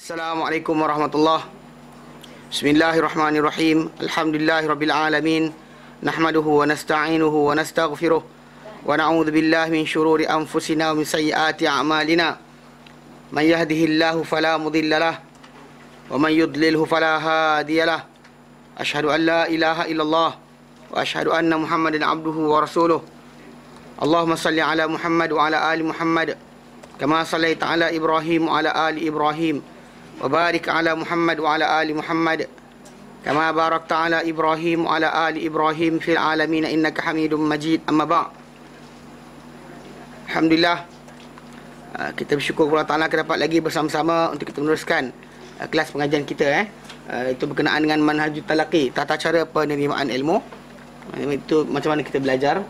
Assalamualaikum warahmatullahi. Bismillahirrahmanirrahim. Alhamdulillahirabbil alamin. Nahmaduhu wa nasta'inuhu wa nastaghfiruh wa na'udzu billahi min shururi anfusina wa min sayyiati a'malina. Man yahdihillahu fala mudilla lahu wa man yudlilhu fala hadiya lahu. Asyhadu an la ilaha illallah wa asyhadu anna Muhammadan abduhu wa rasuluh. Allahumma salli ala Muhammad wa ala ali Muhammad kama sallaita ala Ibrahim wa ala ali Ibrahim. وبارك على محمد وعلى آل محمد كما باركت على إبراهيم وعلى آل إبراهيم في العالمين إنك حميد مجيد. أما بعد. Alhamdulillah, kita bersyukur kepada Allah Ta'ala kita dapat lagi bersama-sama untuk kita meneruskan kelas pengajian kita. Itu berkenaan dengan manhajut talaqi, tata cara penerimaan ilmu. Itu macam mana kita belajar,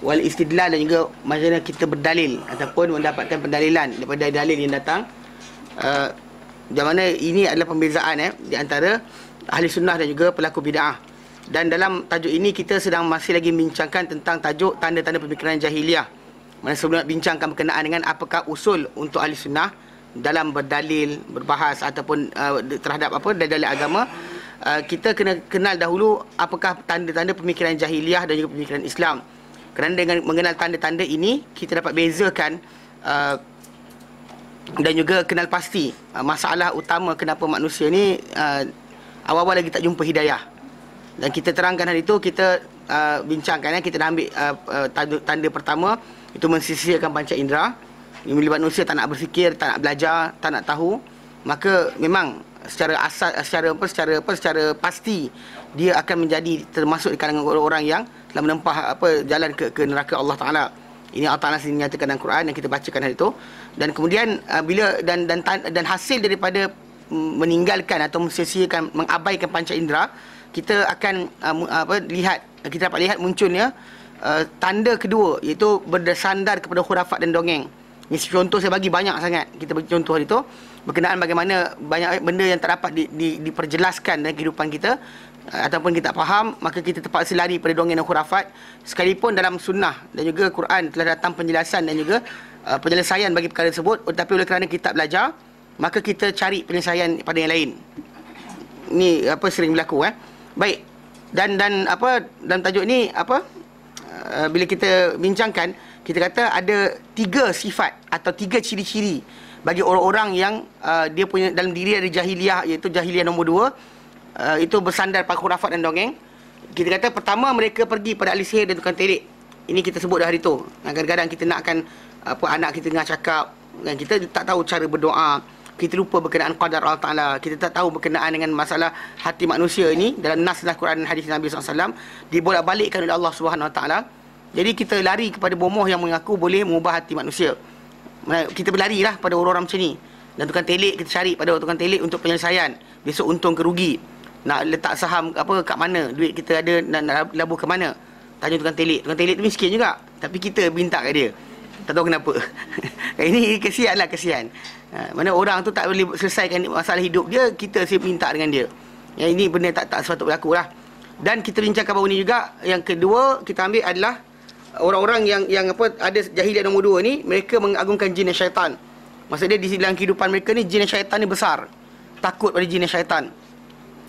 wal istidlal, dan juga macam mana kita berdalil ataupun mendapatkan pendalilan daripada dalil yang datang. Di mana ini adalah pembezaan di antara ahli sunnah dan juga pelaku bid'ah. Dan dalam tajuk ini kita sedang masih lagi membincangkan tentang tajuk tanda-tanda pemikiran jahiliah. Mana sebelum nak bincangkan berkenaan dengan apakah usul untuk ahli sunnah dalam berdalil, berbahas ataupun terhadap dalil agama, kita kena kenal dahulu apakah tanda-tanda pemikiran jahiliah dan juga pemikiran Islam. Kerana dengan mengenal tanda-tanda ini, kita dapat bezakan dan juga kenal pasti masalah utama kenapa manusia ni awal-awal lagi tak jumpa hidayah. Dan kita terangkan hari itu, kita bincangkan, kita dah ambil tanda pertama, itu mensisihkan panca indera. Bila manusia tak nak berfikir, tak nak belajar, tak nak tahu, maka memang secara asal, secara pasti dia akan menjadi termasuk di kalangan orang-orang yang telah menempuh jalan ke neraka Allah Taala. Ini Allah Ta'ala sendiri menyatakan dalam Quran yang kita bacakan hari itu. Dan kemudian bila dan hasil daripada meninggalkan atau mensia-siakan, mengabaikan panca indera, kita akan kita dapat lihat munculnya tanda kedua, iaitu bersandar kepada khurafat dan dongeng. Ini contoh saya bagi banyak sangat. Kita bagi contoh hari itu berkenaan bagaimana banyak benda yang tak dapat diperjelaskan dalam kehidupan kita, ataupun kita tak faham, maka kita terpaksa lari pada dongeng dan khurafat. Sekalipun dalam sunnah dan juga Quran telah datang penjelasan dan juga penyelesaian bagi perkara tersebut, tetapi oleh kerana kita tak belajar, maka kita cari penyelesaian pada yang lain. Ini sering berlaku. Baik. Dan dalam tajuk ni bila kita bincangkan, kita kata ada 3 sifat atau 3 ciri-ciri bagi orang-orang yang dia punya dalam diri ada jahiliah, iaitu jahiliah nombor 2. Itu bersandar pada khurafat dan dongeng. Kita kata pertama, mereka pergi pada ahli sihir dan tukang telik. Ini kita sebut dah hari tu. Kadang-kadang kita nakkan anak kita tengah cakap, dan kita tak tahu cara berdoa, kita lupa berkenaan qadar Allah Ta'ala, kita tak tahu berkenaan dengan masalah hati manusia ini. Dalam nas Quran dan hadis Nabi SAW dibolak-balikkan oleh Allah Subhanahu Wa Ta'ala. Jadi kita lari kepada bomoh yang mengaku boleh mengubah hati manusia. Kita berlarilah pada orang-orang macam ni. Dan tukang telik, kita cari pada tukang telik untuk penyelesaian. Besok untung ke rugi, nak letak saham kat mana, duit kita ada nak labur ke mana, tanya tukang telik. Tukang telik tu miskin juga, tapi kita minta kat dia, tak tahu kenapa. Ini kesian. Mana orang tu tak boleh selesaikan masalah hidup dia, kita minta dengan dia. Yang ini benda tak sepatut berlaku lah. Dan kita bincangkan baru ni juga, yang kedua kita ambil adalah orang-orang yang ada jahiliah nombor 2 ni, mereka mengagungkan jin dan syaitan. Maksudnya di dalam kehidupan mereka ni, jin dan syaitan ni besar, takut pada jin dan syaitan.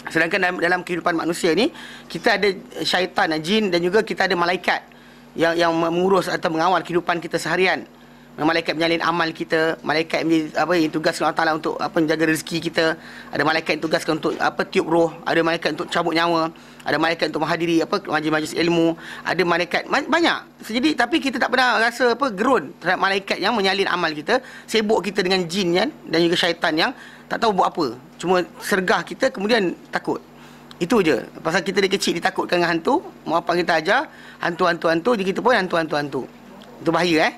Sedangkan dalam kehidupan manusia ni, kita ada syaitan, jin, dan juga kita ada malaikat yang mengurus atau mengawal kehidupan kita seharian. Malaikat menyalin amal kita, malaikat yang tugaskan Allah Ta'ala untuk menjaga rezeki kita, ada malaikat yang tugaskan untuk tiup roh, ada malaikat untuk cabut nyawa, ada malaikat untuk menghadiri majlis-majlis ilmu, ada malaikat banyak. Jadi tapi kita tak pernah rasa gerun terhadap malaikat yang menyalin amal kita. Sibuk kita dengan jin dan juga syaitan yang tak tahu buat apa, cuma sergah kita, kemudian takut. Itu je. Pasal kita dari kecil ditakutkan dengan hantu, mak bapak kita ajar hantu, jadi kita pun hantu. Itu bahaya.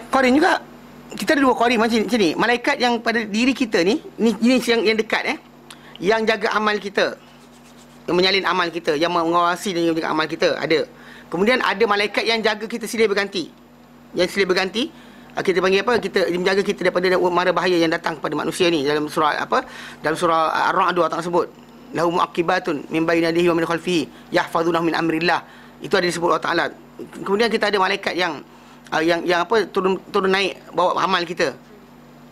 Qarin juga. Kita ada 2 qarin macam ni. Malaikat yang pada diri kita ni yang dekat, yang jaga amal kita, yang menyalin amal kita, yang mengawasi dan menjaga amal kita, ada. Kemudian ada malaikat yang jaga kita silih berganti. Yang silih berganti, kita panggil kita menjaga kita daripada mara bahaya yang datang kepada manusia ni. Dalam surah dalam surah Ar-Ra'd Allah Ta'ala sebut, lahu mu'aqibatun min bayni yadihi wa min khalfihi yahfazunahu min amrillah. Itu ada disebut Allah Ta'ala. Kemudian kita ada malaikat yang yang apa turun naik bawa amal kita.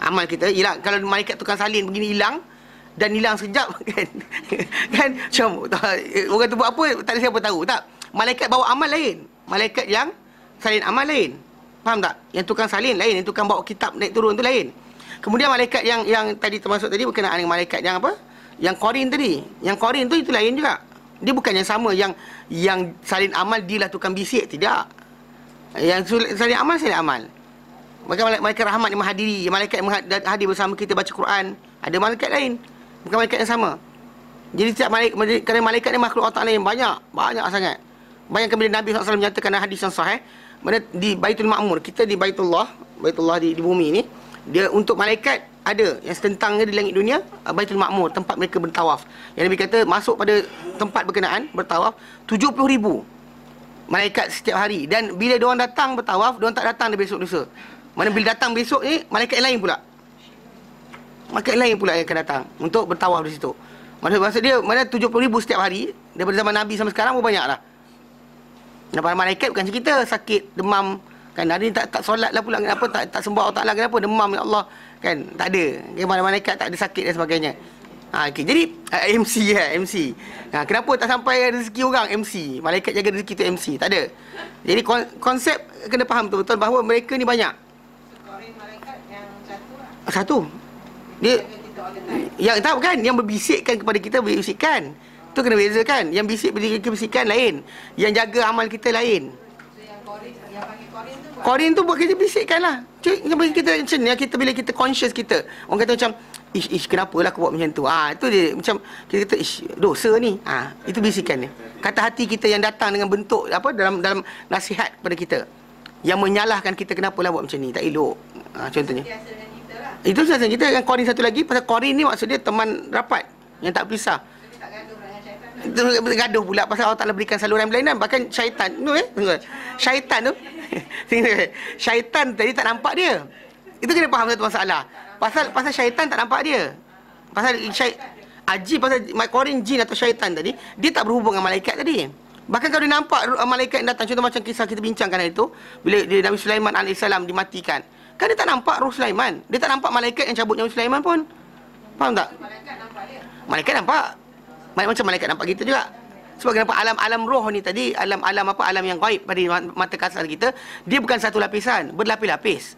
Amal kita hilang. Kalau malaikat tukang salin begini hilang dan hilang sekejap kan. Kan macam orang tu buat apa tak ada siapa tahu tak. Malaikat bawa amal lain. Malaikat yang salin amal lain. Faham tak? Yang tukang salin lain, yang tukang bawa kitab naik turun tu lain. Kemudian malaikat yang tadi termasuk tadi berkenaan dengan malaikat yang apa? Yang qarin tadi. Yang qarin tu itu lain juga. Dia bukan yang sama yang salin amal dia lah tukang bisik, tidak. Yang salin amal. Malaikat rahmat yang menghadiri, malaikat yang hadir bersama kita baca Quran, ada malaikat lain. Bukan malaikat yang sama. Jadi setiap malaikat, kerana malaikat ni makhluk Allah Ta'ala yang banyak sangat. Bayangkan bila Nabi SAW menyatakan dalam hadis yang sahih, mana di Baitul Ma'mur, kita di Baitullah di bumi ni, dia untuk malaikat ada yang setentangnya di langit dunia, Baitul Ma'mur, tempat mereka bertawaf. Yang Nabi kata masuk pada tempat berkenaan bertawaf 70,000 malaikat setiap hari. Dan bila diorang datang bertawaf, diorang tak datang besok lusa. Mana bila datang besok ni, malaikat lain pula. Malaikat lain pula yang akan datang untuk bertawaf di situ. Maksud dia, mana 70,000 setiap hari, daripada zaman Nabi sampai sekarang pun banyak lah. Dan para malaikat bukan macam kita, sakit, demam. Kan hari ni tak solat lah pula, kenapa tak sembah Allah Ta'ala, kenapa demam ya Allah. Kan tak ada. Para malaikat tak ada sakit dan sebagainya. Okay. Jadi MC. Kenapa tak sampai rezeki orang MC? Malaikat jaga rezeki tu MC. Tak ada. Jadi konsep kena faham betul-betul bahawa mereka ni banyak. Malaikat yang satu. Dia yang tahu kan, yang berbisikkan kepada kita berbisikkan. Tu kena bezakan. Yang bisik bisikan lain. Yang jaga amal kita lain. So yang panggil Qarin tu buat kerja bisikkan lah. Kita macam ni, kita bila kita conscious kita. Orang kata macam, kenapa lah aku buat macam tu. Itu dia macam kita kata, dosa ni. Itu bisikan dia. Kata hati kita yang datang dengan bentuk apa dalam nasihat kepada kita. Yang menyalahkan kita, kenapa lah buat macam ni. Tak elok. Contohnya. Itu sahaja kita. Yang Qarin satu lagi, pasal Qarin ni maksud dia teman rapat. Yang tak pisah. Gaduh pula pasal Allah Ta'ala berikan saluran berlainan. Bahkan syaitan tu syaitan tu syaitan tadi tak nampak dia. Itu kena faham satu masalah. Pasal syaitan tak nampak dia. Pasal pasal Qarin jin atau syaitan tadi, dia tak berhubung dengan malaikat tadi. Bahkan kalau dia nampak malaikat yang datang, contoh macam kisah kita bincangkan hari itu, bila Nabi Sulaiman AS dimatikan, kan dia tak nampak roh Sulaiman. Dia tak nampak malaikat yang cabut nyawa Sulaiman pun. Faham tak? Malaikat nampak. Macam malaikat nampak kita juga. Sebab kenapa alam roh ni tadi, alam yang gaib pada mata kasar kita, dia bukan satu lapisan, berlapis-lapis.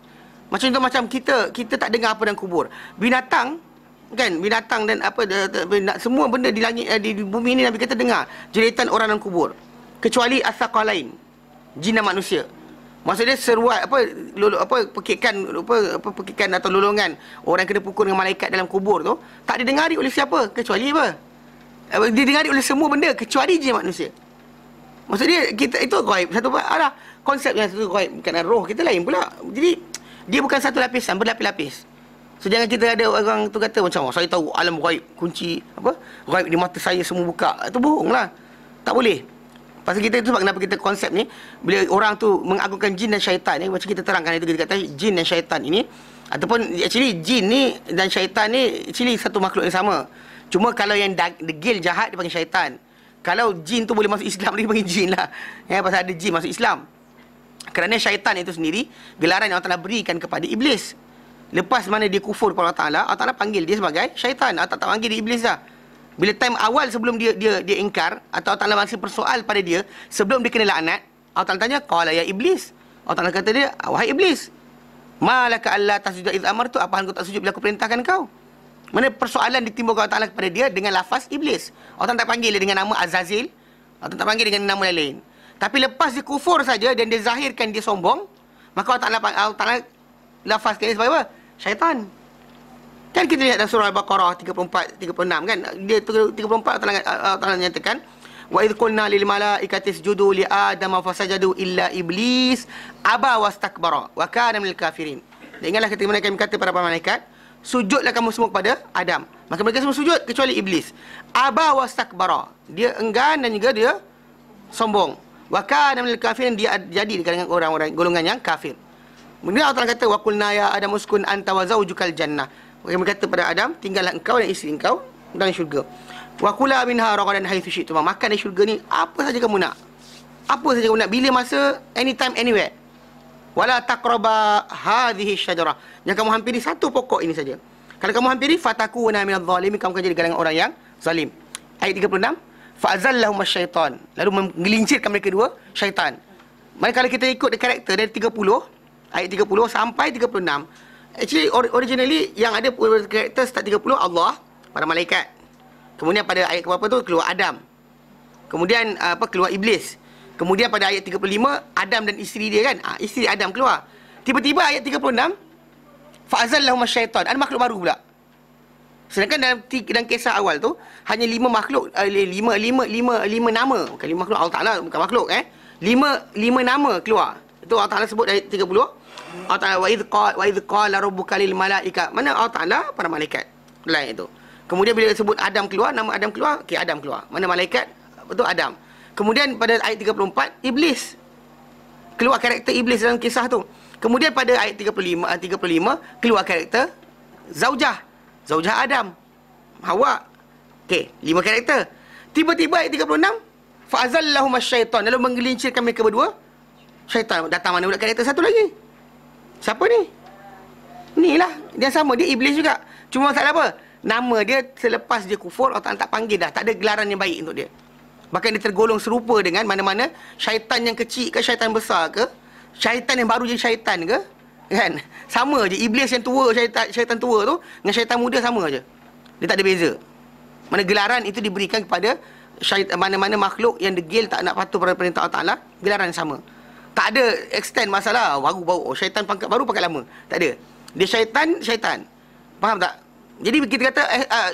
Macam kita tak dengar apa dalam kubur. Binatang dan semua benda di langit di bumi ni Nabi kata dengar jeritan orang dalam kubur. Kecuali as-saqalain, jin dan manusia. Maksudnya seruat pekikan atau lolongan orang kena pukul dengan malaikat dalam kubur tu tak didengari oleh siapa kecuali apa? Didengari oleh semua benda kecuali jin manusia. Maksud dia kita itu gaib. Satu konsepnya satu gaib, bukan roh kita lain pula. Jadi dia bukan satu lapisan, berlapis-lapis. So jangan kita ada orang tu kata macam saya tahu alam gaib, kunci gaib di mata saya semua buka. Itu bohonglah. Tak boleh. Pasal kita itu sebab kenapa kita konsep ni bila orang tu mengagungkan jin dan syaitan ni, macam kita terangkan itu, kita kata jin dan syaitan ini ataupun actually jin ni dan syaitan ni actually satu makhluk yang sama. Cuma kalau yang degil jahat dia panggil syaitan. Kalau jin tu boleh masuk Islam, dia panggil jin lah. Pasal ada jin masuk Islam. Kerana syaitan itu sendiri gelaran yang Allah Ta'ala berikan kepada iblis. Lepas mana dia kufur kepada Allah Ta'ala panggil dia sebagai syaitan. Allah tak panggil dia iblis lah. Bila time awal sebelum dia ingkar atau Allah Ta'ala masih persoal pada dia, sebelum dia kena laknat, Allah Ta'ala tanya, qala ya iblis. Allah Ta'ala kata dia, wahai iblis, malaka alla tasjuda idh amartu, apa hal kau tak sujud bila aku perintahkan kau? Mana persoalan ditimbulkan Allah Ta'ala kepada dia dengan lafaz iblis. Allah Ta'ala tak panggil dia dengan nama Azazil, Allah Ta'ala tak panggil dengan nama lain. Tapi lepas dia kufur saja dan dia zahirkan dia sombong, maka Allah Ta'ala lafazkan dia sebagai apa? Syaitan. Kan kita lihat dalam surah Al-Baqarah 34, 36 kan? Dia 34 Allah Ta'ala nyatakan, wa idh qulna lil malaikati isjudu li adama fasajadu illa iblis aba wastakbara wa kana minal kafirin. Dan ingatlah ketika kami kata para malaikat, sujudlah kamu semua kepada Adam. Maka mereka semua sujud kecuali iblis. Aba wastakbara. Dia enggan dan juga dia sombong. Wa kana minal kafirin, dia jadi di kalangan orang-orang golongan yang kafir. Kemudian Allah Ta'ala kata, wa qulna ya Adam uskun anta wa zawjukal jannah. Kami kata pada Adam, tinggallah engkau dan isteri engkau dalam syurga. Wa kula minha ragadan haitsu syi'tum. Makan dari syurga ni apa saja kamu nak. Apa saja kamu nak, bila masa, anytime, anywhere. Wala taqraba hadhihi syajarah. Jangan kamu hampiri satu pokok ini saja. Kalau kamu hampiri fatakuna minadh dhalimin, kamu akan jadi kalangan orang yang zalim. Ayat 36, fa'azallahum asyaitan. Lalu menggelincirkan mereka dua syaitan. Maka kalau kita ikut karakter dari 30, ayat 30 sampai 36, actually originally yang ada karakter start 30 Allah, para malaikat. Kemudian pada ayat ke berapa tu keluar Adam. Kemudian keluar iblis. Kemudian pada ayat 35 Adam dan isteri dia kan. Isteri Adam keluar. Tiba-tiba ayat 36 fa'azallahum asyaitan. Ada makhluk baru pula. Sedangkan dalam kisah awal tu hanya 5 makhluk, 5 nama, bukan 5 makhluk, Allah Taala bukan makhluk lima nama keluar. Itu Allah Taala sebut ayat 30. Allah Taala wa idh qala rabbuka lil malaika. Mana Allah Taala para malaikat. Lain itu. Kemudian bila sebut Adam keluar, nama Adam keluar, okey Adam keluar. Mana malaikat? Betul Adam. Kemudian pada ayat 34 iblis. Keluar karakter iblis dalam kisah tu. Kemudian pada ayat 35 keluar karakter Zaujah Adam, Hawa. Okey, 5 karakter. Tiba-tiba ayat 36 fa'azallahum asyaitan, lalu menggelincirkan mereka berdua syaitan. Datang mana pula karakter satu lagi? Siapa ni? Inilah, dia sama, dia iblis juga. Cuma masalah apa? Nama dia selepas dia kufur, Allah tak panggil dah, tak ada gelaran yang baik untuk dia. Bahkan dia tergolong serupa dengan mana-mana syaitan yang kecil ke syaitan besar ke, syaitan yang baru jadi syaitan ke, kan? Sama je, iblis yang tua, syaitan tua tu dengan syaitan muda sama je. Dia tak ada beza. Mana gelaran itu diberikan kepada syaitan, mana-mana makhluk yang degil tak nak patuh pada perintah Allah Taala, gelaran sama. Tak ada extend masalah baru syaitan pangkat baru pangkat lama. Tak ada. Dia syaitan. Faham tak? Jadi kita kata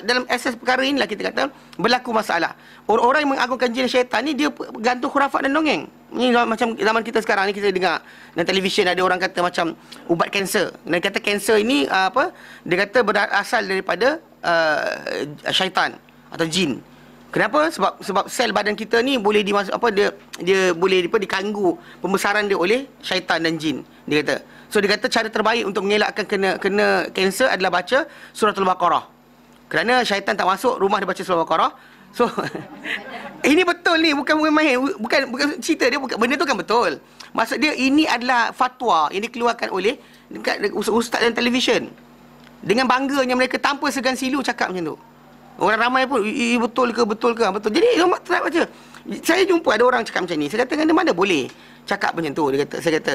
dalam asas perkara inilah kita kata berlaku masalah. Orang-orang yang mengagungkan jin dan syaitan ni dia gantung khurafat dan dongeng. Ni macam zaman kita sekarang ni kita dengar dalam televisyen ada orang kata macam ubat kanser. Dan kata kanser ini dia kata berasal daripada syaitan atau jin. Kenapa? Sebab sel badan kita ni boleh dia boleh diganggu pembesaran dia oleh syaitan dan jin. Dia kata. So dia kata cara terbaik untuk mengelakkan kena kanser adalah baca surah Al-Baqarah. Kerana syaitan tak masuk rumah dia baca surah Al-Baqarah. So ini betul ni, bukan main, bukan cerita dia, bukan, benda tu kan betul. Maksud dia ini adalah fatwa yang dikeluarkan oleh ustaz dan televisyen. Dengan bangganya mereka tanpa segan silu cakap macam tu. Orang ramai pun, betul ke? Betul. Jadi, tak baca. Saya jumpa ada orang cakap macam ni. Saya kata, mana boleh cakap macam tu? Saya kata,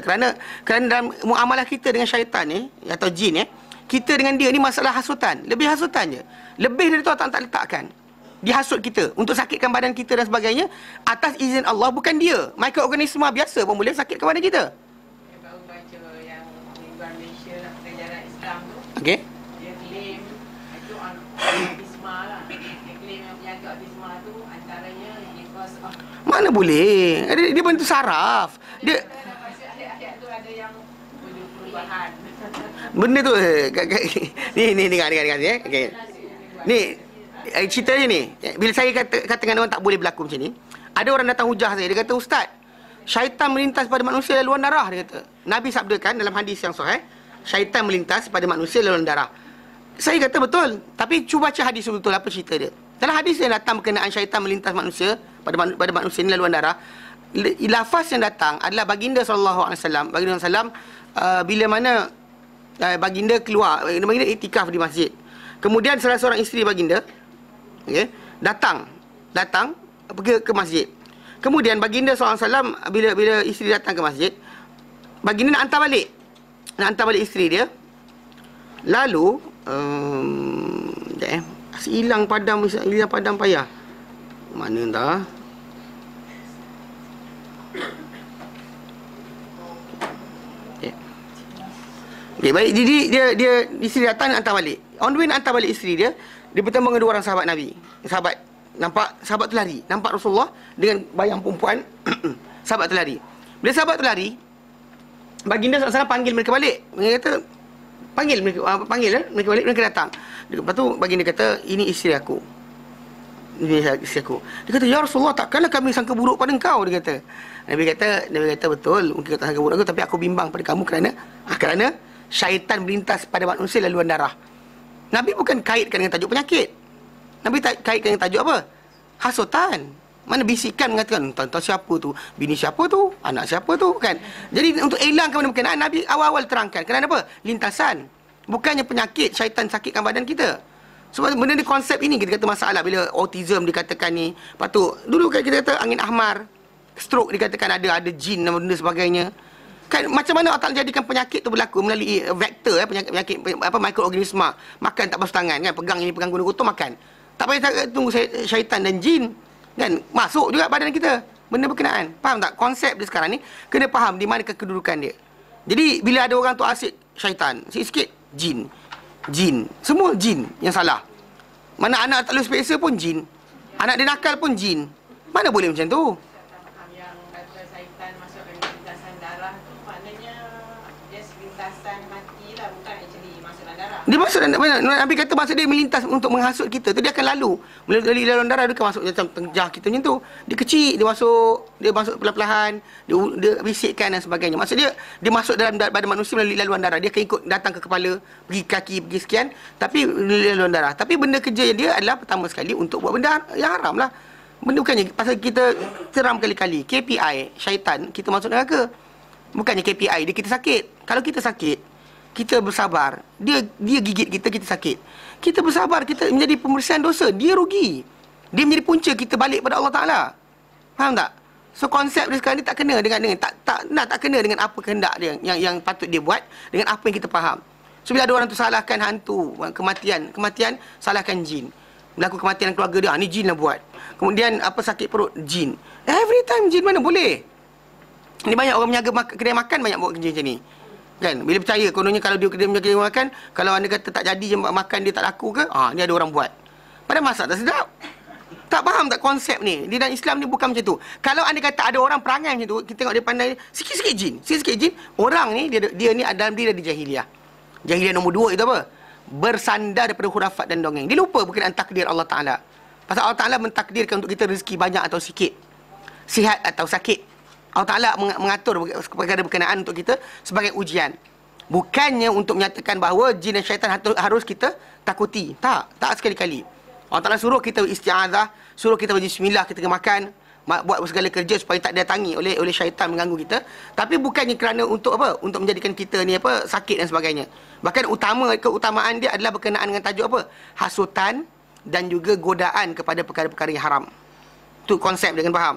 kerana dalam muamalah kita dengan syaitan ni, atau jin kita dengan dia ni masalah hasutan. Lebih hasutan je. Lebih dari tu tak letakkan. Dia hasut kita untuk sakitkan badan kita dan sebagainya atas izin Allah, bukan dia. Mikroorganisme biasa pun boleh sakitkan badan kita. Saya baru baca yang Mingguan Malaysia nak sejarah Islam tu. Okey. Dia claim itu autisma lah. Dia claim yang penyakit autisma tu antaranya because of Mana boleh? Dia bantu saraf. Dia ayat-ayat tu ada yang perubahan. benda tu ni dengar okey. Ni ceritanya ni, bila saya kata dengan orang tak boleh berlaku macam ni, ada orang datang hujah saya, dia kata, "Ustaz, syaitan melintas pada manusia laluan darah," dia kata. Nabi sabdakan dalam hadis yang sahih, syaitan melintas pada manusia laluan darah. Saya kata betul, tapi cuba baca hadis betul apa cerita dia. Dalam hadis yang datang berkenaan syaitan melintas manusia pada manusia ni laluan darah, lafaz yang datang adalah baginda sallallahu alaihi wasallam. Baginda sallam bila mana baginda keluar, baginda iktikaf di masjid. Kemudian salah seorang isteri baginda datang pergi ke masjid. Kemudian baginda SAW bila isteri datang ke masjid, baginda nak hantar balik isteri dia. Lalu hilang padam payah. Mana entah. Okay, baik. Jadi dia isteri datang nak hantar balik. On the way nak hantar balik isteri dia, dia bertemu dengan 2 orang sahabat Nabi. Sahabat tu lari. Nampak Rasulullah dengan bayang perempuan. Sahabat tu lari. Bila sahabat tu lari, baginda SAW panggil mereka balik. Mereka kata, panggil mereka balik, mereka datang. Lepas tu baginda kata, "Ini isteri aku." Dia kata, "Ya Rasulullah, takkanlah kami sangka buruk pada engkau?" Dia kata. Nabi kata, "Betul, mungkin kau tak sangka buruk aku, tapi aku bimbang pada kamu kerana syaitan melintas pada manusia laluan darah." Nabi bukan kaitkan dengan tajuk penyakit. Nabi kaitkan dengan tajuk apa? Hasutan. Mana bisikan mengatakan, tuan-tuan siapa tu, bini siapa tu, anak siapa tu, kan. Jadi untuk elangkan benda berkenaan, Nabi awal-awal terangkan. Kenapa? Lintasan. Bukannya penyakit, syaitan sakitkan badan kita. Sebab benda ni konsep ini kita kata masalah. Bila autism dikatakan ni, lepas tu dulu kan kita kata angin ahmar, stroke dikatakan ada jin dan benda sebagainya. Kan macam mana Allah Ta'ala jadikan penyakit tu berlaku melalui vektor, penyakit mikroorganisma. Makan tak basuh tangan kan, pegang ini, pegang guna kotor, makan. Tak payah tunggu syaitan dan jin kan masuk juga badan kita. Benda berkenaan. Faham tak? Konsep dia sekarang ni kena faham di mana kedudukan dia. Jadi bila ada orang tu asyik syaitan, sikit-sikit jin. Jin. Semua jin yang salah. Mana anak tak lulus PSA pun jin. Anak dia nakal pun jin. Mana boleh macam tu? Yang kata syaitan masuk dalam lintasan darah tu maknanya dia lintasan mati lah, bukan actually masuk dalam darah. Dia masuk dalam Nabi kata maksud dia melintas untuk menghasut kita tu, dia akan lalu melalui laluan darah, dia akan masuk macam tengah kita macam tu. Dia kecil, dia masuk perlahan-lahan, dia bisikkan dan sebagainya. Maksud dia masuk dalam badan manusia melalui laluan darah. Dia akan ikut datang ke kepala, pergi kaki, pergi sekian, tapi melalui laluan darah. Tapi benda kerja dia adalah pertama sekali untuk buat benda yang haram lah. Benda bukannya pasal kita teram kali-kali KPI syaitan kita masuk neraka. Bukannya KPI dia kita sakit. Kalau kita sakit, kita bersabar, dia gigit kita sakit. Kita bersabar, kita menjadi pembersihan dosa, dia rugi. Dia menjadi punca kita balik pada Allah Taala. Faham tak? So konsep dia sekarang ni tak kena dengan tak kena dengan apa kehendak dia yang patut dia buat dengan apa yang kita faham. So bila ada orang tu salahkan hantu, kematian salahkan jin. Berlaku kematian keluarga dia, ni jin lah buat. Kemudian apa sakit perut, jin. Every time jin, mana boleh. Ni banyak orang menjaga kedai makan banyak buat kerja macam ni. Kan? Bila percaya kononnya kalau dia kedai makan, kalau anda kata tak jadi je makan dia tak laku ke, ni ada orang buat. Padahal masak tak sedap. Tak faham tak konsep ni? Di dalam Islam ni bukan macam tu. Kalau anda kata ada orang perangai macam tu, kita tengok dia pandai sikit-sikit jin. Orang ni dia ni dalam diri di jahiliah. Jahiliah nombor 2 itu apa? Bersandar daripada hurafat dan dongeng. Dia lupa berkenaan takdir Allah Ta'ala. Pasal Allah Ta'ala mentakdirkan untuk kita rezeki banyak atau sikit, sihat atau sakit. Allah Ta'ala mengatur perkara berkenaan untuk kita sebagai ujian. Bukannya untuk menyatakan bahawa jin dan syaitan harus kita takuti. Tak sekali-kali. Allah Ta'ala suruh kita isti'azah, suruh kita bismillah ketika makan, buat segala kerja supaya tak didatangi oleh syaitan mengganggu kita. Tapi bukannya kerana untuk apa? Untuk menjadikan kita ni apa? Sakit dan sebagainya. Bahkan keutamaan dia adalah berkenaan dengan tajuk apa? Hasutan dan juga godaan kepada perkara-perkara yang haram. Itu konsep dia, kan faham.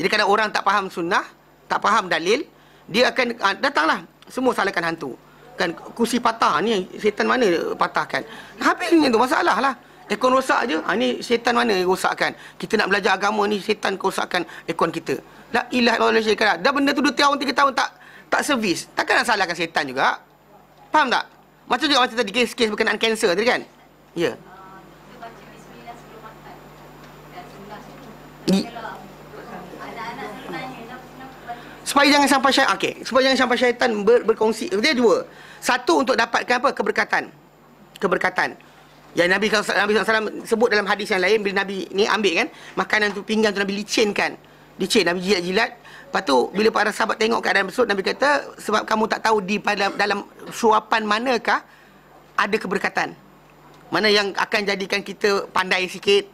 Jadi kadang orang tak faham sunnah, tak faham dalil, dia akan datanglah semua salahkan hantu. Kan kursi patah ni syaitan mana patahkan? Habisnya tu masalah lah. Aircon rosak je, ni syaitan mana yang rosakkan? Kita nak belajar agama ni, syaitan rosakkan aircon kita. La ilaha illallah syaitan. Dah benda tu 2 tahun 3 tahun tak servis. Takkan nak salahkan syaitan juga. Faham tak? Macam juga macam tadi kes berkenaan kanser tadi kan? Ya. Kita baca bismillah sebelum makan. Dan sebelah situ. Kalau anak-anak tanya kenapa baca supaya jangan sampai syaitan. Okey, supaya jangan sampai syaitan berkongsi. Dia 2. Satu, untuk dapatkan apa? Keberkatan. Yang Nabi SAW sebut dalam hadis yang lain, bila Nabi ni ambil kan makanan tu, pinggan tu Nabi licinkan. Nabi jilat-jilat. Lepas tu bila para sahabat tengok keadaan tersebut, Nabi kata, sebab kamu tak tahu dalam suapan manakah ada keberkatan. Mana yang akan jadikan kita pandai sikit,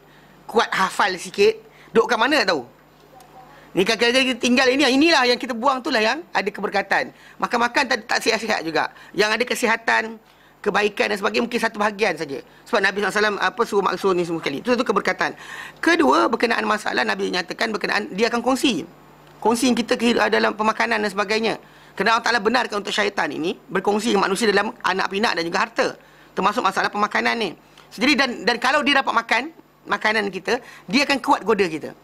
kuat hafal sikit, duduk kat mana tak tahu. Ni kadang-kadang kita tinggal inilah yang kita buang tu lah yang ada keberkatan. Makan-makan tak sihat-sihat juga. Yang ada kesihatan, kebaikan dan sebagainya mungkin satu bahagian saja. Sebab Nabi SAW suruh maksud ni semua sekali. Itu keberkatan. Kedua, berkenaan masalah Nabi nyatakan berkenaan dia akan kongsi yang kita dalam pemakanan dan sebagainya. Kerana Allah Ta'ala benarkan untuk syaitan ini berkongsi dengan manusia dalam anak pinak dan juga harta. Termasuk masalah pemakanan ni. Jadi dan kalau dia dapat makan makanan kita, dia akan kuat goda kita.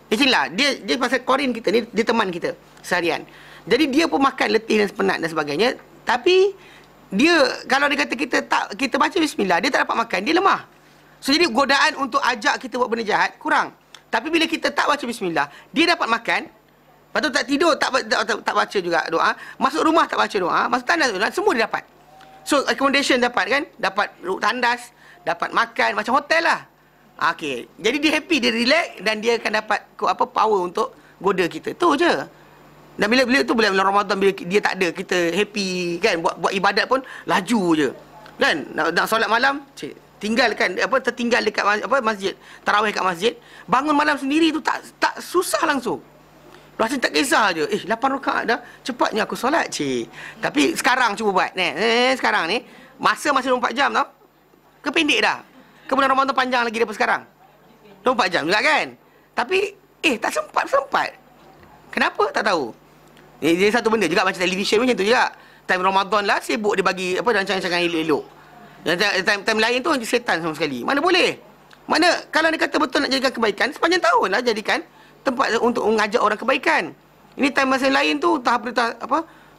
Itulah dia pasal korin kita ni, dia teman kita seharian. Jadi dia pun makan letih dan penat dan sebagainya. Tapi dia kalau dia kata kita baca bismillah, dia tak dapat makan, dia lemah. So jadi godaan untuk ajak kita buat benda jahat kurang. Tapi bila kita tak baca bismillah, dia dapat makan. Lepas tu tak tidur, tak baca juga doa. Masuk rumah tak baca doa, masuk tandas semua dia dapat. So accommodation dapat kan, dapat tandas, dapat makan macam hotel lah. Okey. Jadi dia happy, dia relax dan dia akan dapat power untuk goda kita. Tu je. Dan bila tu bulan Ramadan, bila dia tak ada, kita happy kan, buat ibadat pun laju je. Kan? Nak solat malam, tertinggal dekat masjid, tarawih kat masjid, bangun malam sendiri tu tak susah langsung. Rasa tak kisah je. 8 rakaat dah, cepatnya aku solat, cik. Tapi sekarang cuba buat sekarang ni masa masih 24 jam tau. Kependek dah. Kemudian Ramadan panjang lagi daripada sekarang. 24 jam juga kan. Tapi tak sempat. Kenapa? Tak tahu. Dia satu benda juga macam televisyen macam tu juga. Time Ramadan lah sibuk dia bagi rancangan-rancangan elok-elok. Dan time lain tu hanya setan sama sekali. Mana boleh? Mana kalau dia kata betul nak jadikan kebaikan, sepanjang tahun lah jadikan tempat untuk mengajak orang kebaikan. Ini time masa lain tu tahap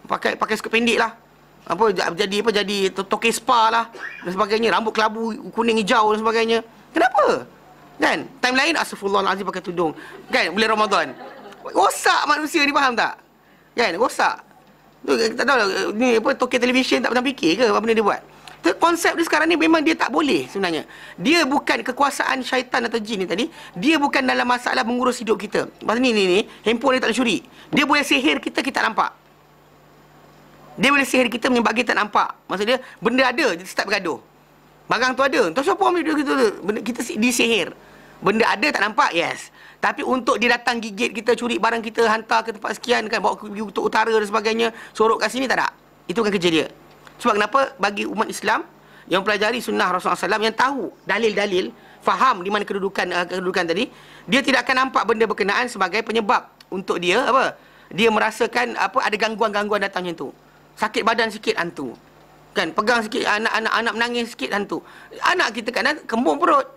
pakai skirt pendek lah. Jadi toke spa lah dan sebagainya, rambut kelabu kuning hijau dan sebagainya. Kenapa? Kan? Time lain astagfirullahalazim pakai tudung. Kan? Bulan Ramadan. Rosak manusia ni, faham tak? Kan? Rosak. Tak tahu lah, ni toke televisyen tak pernah fikir ke apa benda dia buat. Konsep dia sekarang ni memang dia tak boleh sebenarnya. Dia bukan kekuasaan syaitan atau jin ni tadi. Dia bukan dalam masalah mengurus hidup kita. Pasal ni handphone dia tak boleh curi. Dia boleh sihir kita tak nampak. Dia boleh sihir kita menyebabkan tak nampak. Maksud dia benda ada, dia start bergaduh. Barang tu ada, entah siapa ambil duit kita tu. Kita disihir. Benda ada tak nampak, yes. Tapi untuk dia datang gigit kita, curi barang kita, hantar ke tempat sekian kan, bawa ke utara dan sebagainya, sorok kat sini, tak ada. Itu bukan kerja dia. Sebab kenapa? Bagi umat Islam yang pelajari sunnah Rasulullah SAW, yang tahu dalil-dalil, faham di mana kedudukan tadi, dia tidak akan nampak benda berkenaan sebagai penyebab untuk dia dia merasakan ada gangguan-gangguan datang macam tu. Sakit badan sikit, hantu. Kan, pegang sikit anak menangis sikit, hantu. Anak kita kadang kembung perut.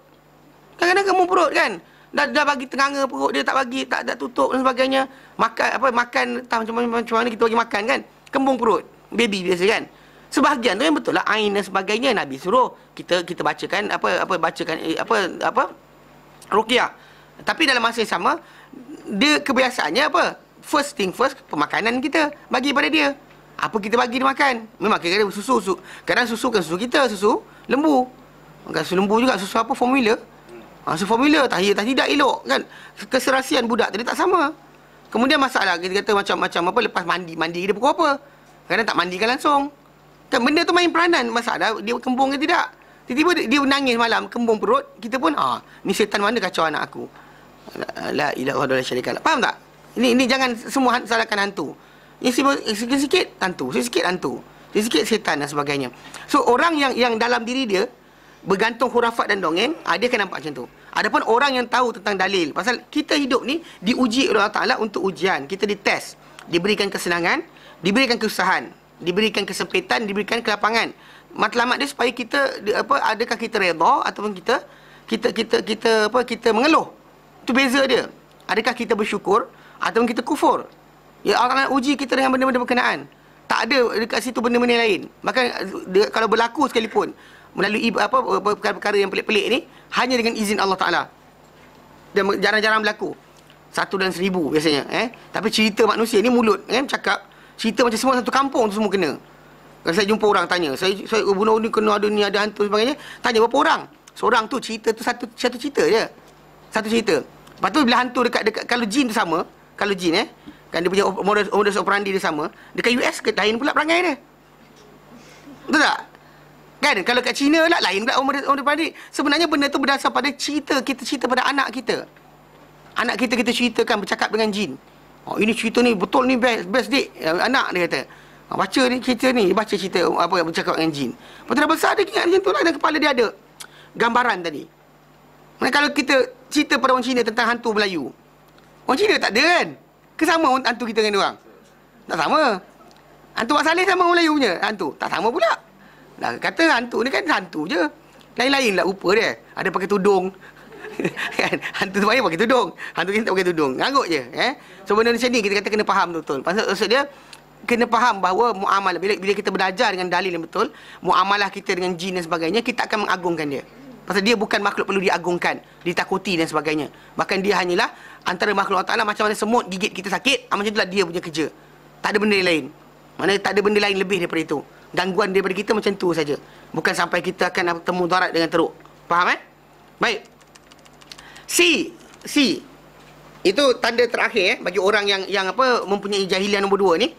Kadang-kadang kembung perut kan. Dah bagi tenganga perut dia, tak bagi, tak tutup dan sebagainya. Makan tak macam mana kita bagi makan kan. Kembung perut. Baby biasa kan. Sebahagian tu yang betul lah ain dan sebagainya, Nabi suruh kita bacakan ruqyah. Tapi dalam masa yang sama, dia kebiasaannya first thing first, pemakanan kita bagi pada dia. Apa kita bagi dia makan? Memang kadang susu. Kadang susu kan susu kita, susu lembu. Bukan susu lembu juga, susu formula. Susu formula tidak elok kan. Keserasian budak tadi tak sama. Kemudian masalah kita kata macam lepas mandi dia pukul apa? Kadang tak mandikan langsung. Kan benda tu main peranan, masalah dia kembung ke tidak. Tiba-tiba dia menangis malam, kembung perut, kita pun ni setan mana kacau anak aku. La ilaha illallah syarika lah. Faham tak? Ini jangan semua salahkan hantu. Yang sikit-sikit hantu, sikit-sikit hantu, sikit-sikit setan dan sebagainya. So orang yang dalam diri dia bergantung khurafat dan dongeng, dia akan nampak macam tu. Adapun orang yang tahu tentang dalil, pasal kita hidup ni diuji oleh Allah Taala untuk ujian, kita dites, diberikan kesenangan, diberikan kesusahan, diberikan kesempitan, diberikan kelapangan. Matlamat dia supaya kita adakah kita redha ataupun kita mengeluh. Itu beza dia. Adakah kita bersyukur ataupun kita kufur. Ya Allah Taala uji kita dengan benda-benda berkenaan. Tak ada dekat situ benda-benda lain. Maka kalau berlaku sekalipun melalui perkara-perkara yang pelik-pelik ni hanya dengan izin Allah Taala. Dan jarang-jarang berlaku. 1 dan 1000 biasanya, Tapi cerita manusia ni mulut, cakap cerita macam semua satu kampung tu semua kena. Kalau saya jumpa orang tanya, saya bunuh ni kena ada hantu sebagainya, tanya berapa orang? Seorang tu cerita tu satu cerita je. Satu cerita. Lepas tu bila hantu dekat kalau jin tu sama, kalau jin kan dia punya modus operandi dia sama, dekat US lain pula perangai dia. Betul tak? Kan kalau kat China pula lain pula modus operandi. Sebenarnya benda tu berdasar pada cerita kita cerita pada anak kita. Anak kita ceritakan bercakap dengan jin. Ini cerita ni betul ni best dik. Anak dia kata. Baca ni cerita ni, baca cerita apa yang bercakap dengan jin. Lepas tu dah besar dia ingat macam tu lah, dalam kepala dia ada gambaran tadi. Mana kalau kita cerita pada orang Cina tentang hantu Melayu. Orang Cina tak ada kan? Kesama hantu kita dengan dia orang. Tak sama. Hantu Mak Saleh sama orang Melayu punya hantu. Tak sama pula. Dah kata hantu ni kan hantu je. Lain-lain lah rupa dia. Ada pakai tudung. Kan? Hantu tu pakai tudung. Hantu kita tak pakai tudung. Ngangguk je. So benda macam ni kita kata kena faham betul. Maksud dia kena faham bahawa muamalah bila kita belajar dengan dalil yang betul, muamalah kita dengan jin dan sebagainya, kita akan mengagungkan dia. Pasal dia bukan makhluk perlu diagungkan, ditakuti dan sebagainya. Bahkan dia hanyalah antara makhluk Allah Ta'ala. Macam mana semut gigit kita sakit, macam itulah dia punya kerja. Tak ada benda lain. Mana tak ada benda lain lebih daripada itu. Gangguan daripada kita macam tu saja. Bukan sampai kita akan bertemu darat dengan teruk. Faham Baik. C. Itu tanda terakhir bagi orang yang mempunyai jahiliah nombor 2 ni.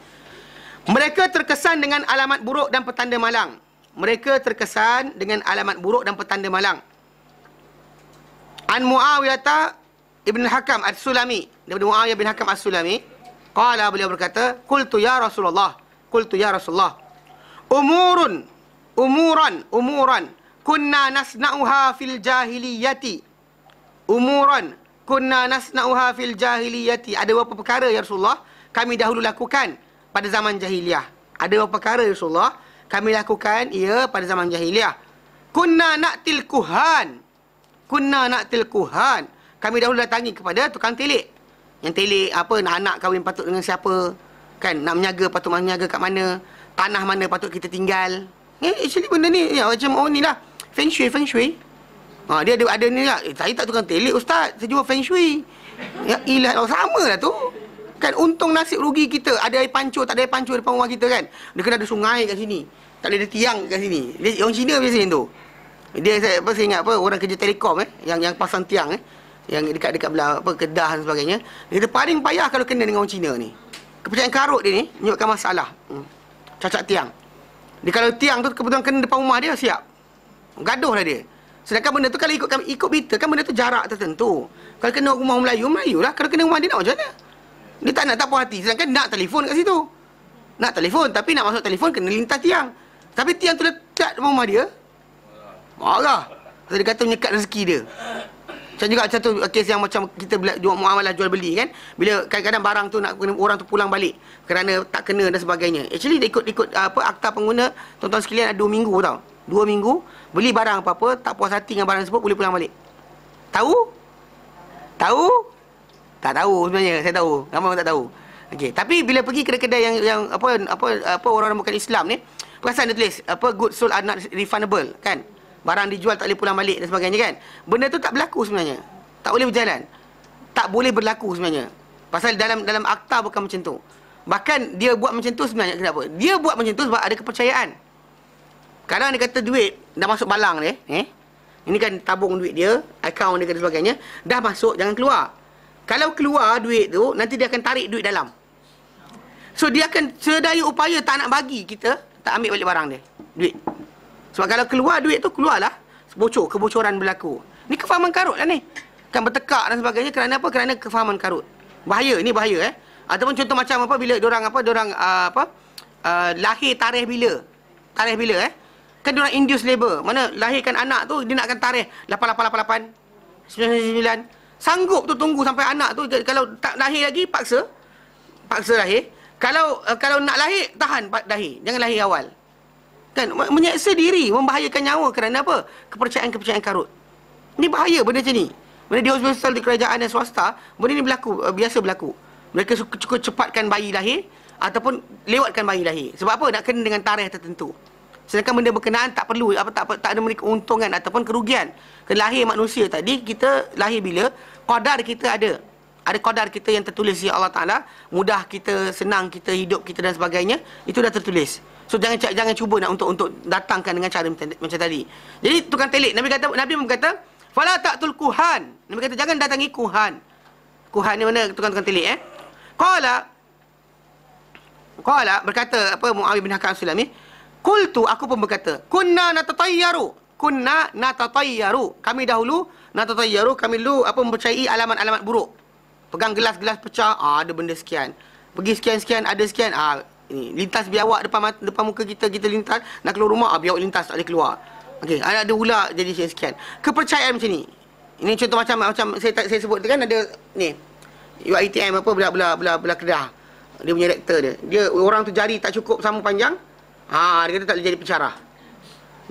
Mereka terkesan dengan alamat buruk dan petanda malang. mereka terkesan dengan alamat buruk dan petanda malang. An Muawiyah Ibn Hakam As-Sulami, daripada Muawiyah bin Hakam As-Sulami, qala, beliau berkata, qultu ya Rasulullah, umuran kunna nasna'uha fil jahiliyati. Ada beberapa perkara ya Rasulullah kami dahulu lakukan pada zaman jahiliyah. Ada beberapa perkara ya Rasulullah kami lakukan pada zaman jahiliyah. Kunna na'til kuhan. Kami dahulu datangi kepada tukang telik. Yang telik nak kahwin patut dengan siapa, kan, nak menyaga patut menyaga kat mana, tanah mana patut kita tinggal. Actually benda ni macam ni lah, feng shui. Dia ada ni lah. Saya tak tukang telik ustaz, saya jual feng shui. Ya ilah, sama lah tu. Kan, untung nasib rugi kita. Ada air pancur, tak ada air pancur depan rumah kita kan. Dia kena ada sungai kat sini. Tak ada tiang kat sini. Dia, orang Cina biasa tu. Saya ingat orang kerja telekom yang pasang tiang yang dekat belah Kedah dan sebagainya. Dia kata paling payah kalau kena dengan orang Cina ni. Kepercayaan karut dia ni menyebabkan masalah. Cacat tiang. Dia kalau tiang tu kebetulan kena depan rumah dia, siap. Gaduh lah dia. Sedangkan benda tu kalau ikut meter kan benda tu jarak tertentu. Kalau kena rumah Melayu lah. Kalau kena rumah dia nak macam mana? Dia tak puas hati. Sedangkan nak telefon kat situ. Nak telefon, tapi nak masuk telefon kena lintas tiang. Tapi tiang tu letak depan rumah dia, marah. Dia kata menyekat rezeki dia. Macam juga satu kes yang macam kita muamalah jual beli kan. Bila kadang-kadang barang tu nak kena orang tu pulang balik kerana tak kena dan sebagainya. Actually dia ikut akta pengguna, tuan-tuan sekalian, ada 2 minggu tau. 2 minggu beli barang apa-apa, tak puas hati dengan barang tersebut, boleh pulang balik. Tahu? Tak tahu sebenarnya, saya tahu. Ramai orang tak tahu. Okey, tapi bila pergi kedai-kedai yang orang bukan Islam ni, perasan dia tulis goods sold are not refundable kan. Barang dijual tak boleh pulang balik dan sebagainya kan. Benda tu tak berlaku sebenarnya. Tak boleh berjalan. Tak boleh berlaku sebenarnya. Pasal dalam akta bukan macam tu. Bahkan dia buat macam tu sebenarnya kenapa? Dia buat macam tu sebab ada kepercayaan. Kadang dia kata duit dah masuk balang dia, ini kan tabung duit dia, akaun dia dan sebagainya, dah masuk, jangan keluar. Kalau keluar duit tu, nanti dia akan tarik duit dalam. So dia akan sedaya upaya tak nak bagi kita tak ambil balik barang dia, duit. Sebab kalau keluar duit tu, keluarlah kebocoran berlaku. Ni kefahaman karut lah ni. Kan bertekak dan sebagainya. Kerana apa? Kerana kefahaman karut. Bahaya, ni bahaya Ataupun contoh macam bila diorang lahir tarikh bila. Kan diorang induced labor. Mana lahirkan anak tu, dia nakkan tarikh 8888, 99. Sanggup tu tunggu sampai anak tu, kalau tak lahir lagi, paksa lahir. Kalau nak lahir, tahan lahir. Jangan lahir awal. Kan, menyeksa diri, membahayakan nyawa kerana apa? Kepercayaan karut. Ini bahaya benda macam ni. Benda di hospital, di kerajaan dan swasta, benda ni biasa berlaku. Mereka cukup cepatkan bayi lahir ataupun lewatkan bayi lahir. Sebab apa? Nak kena dengan tarikh tertentu. Sedangkan benda berkenaan tak perlu, tak ada memberi keuntungan ataupun kerugian. Lahir manusia tadi, kita lahir bila, qadar kita ada. Ada qadar kita yang tertulis ya Allah Ta'ala. Mudah kita, senang kita, hidup kita dan sebagainya. Itu dah tertulis. So jangan cuba nak untuk datangkan dengan cara macam tadi. Jadi tukang telik, Nabi berkata, fala ta'tul kuhan. Nabi kata jangan datangi kuhan. Kuhan ni mana tukang telik Qala berkata Muawiyah bin Hakam As-Sulami, qultu, aku pun berkata, kunna natatayyaru. Kami dahulu natatayyaru, kami dulu mempercayai alamat-alamat buruk. Pegang gelas-gelas pecah, ada benda sekian. Pergi sekian-sekian, ada sekian, ini lintas biawak depan muka kita lintas, nak keluar rumah, biawak lintas tak boleh keluar. Okey, ada ular jadi sekian. Kepercayaan macam ni. Ini contoh macam saya sebut kan, ada ni UiTM belah Kedah. Dia punya rektor dia orang tu jari tak cukup sama panjang, dia kata tak boleh jadi pensyarah.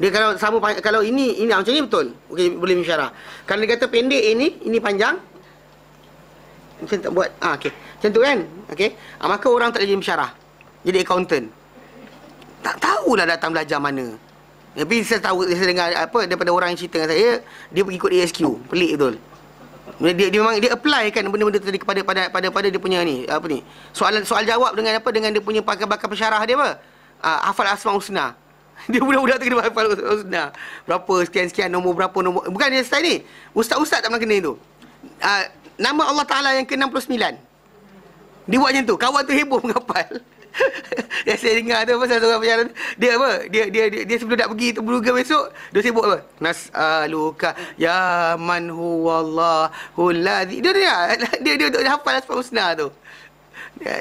Dia kalau sama kalau ini macam ni betul, okey, boleh pensyarah. Kalau dia kata pendek ini panjang, macam tak buat okey, macam tu kan, okey, maka orang tak boleh jadi pensyarah, jadi accountant. Tak tahulah datang belajar mana. Tapi saya dengar daripada orang yang cerita dengan saya, dia pergi ikut ASQ. Pelik betul. Dia memang dia apply kan benda-benda tadi pada dia punya ni, soal jawab dengan dia punya bakal pensyarah dia hafal Asmaul Husna. Dia budak-budak tu kena hafal Asmaul Husna. Berapa sekian nombor berapa nombor. Bukan dia style ni. Ustaz-ustaz tak pernah kena itu. Nama Allah Ta'ala yang ke-69. Dia buat macam tu. Kawan tu heboh menghafal. Yang saya dengar tu pasal seorang penyiar dia apa? Dia sebelum nak pergi tu program besok, dia sibuk apa? Nas'aluka ya man huwallahu allazi. Dia untuk hafal Asmaul Husna tu.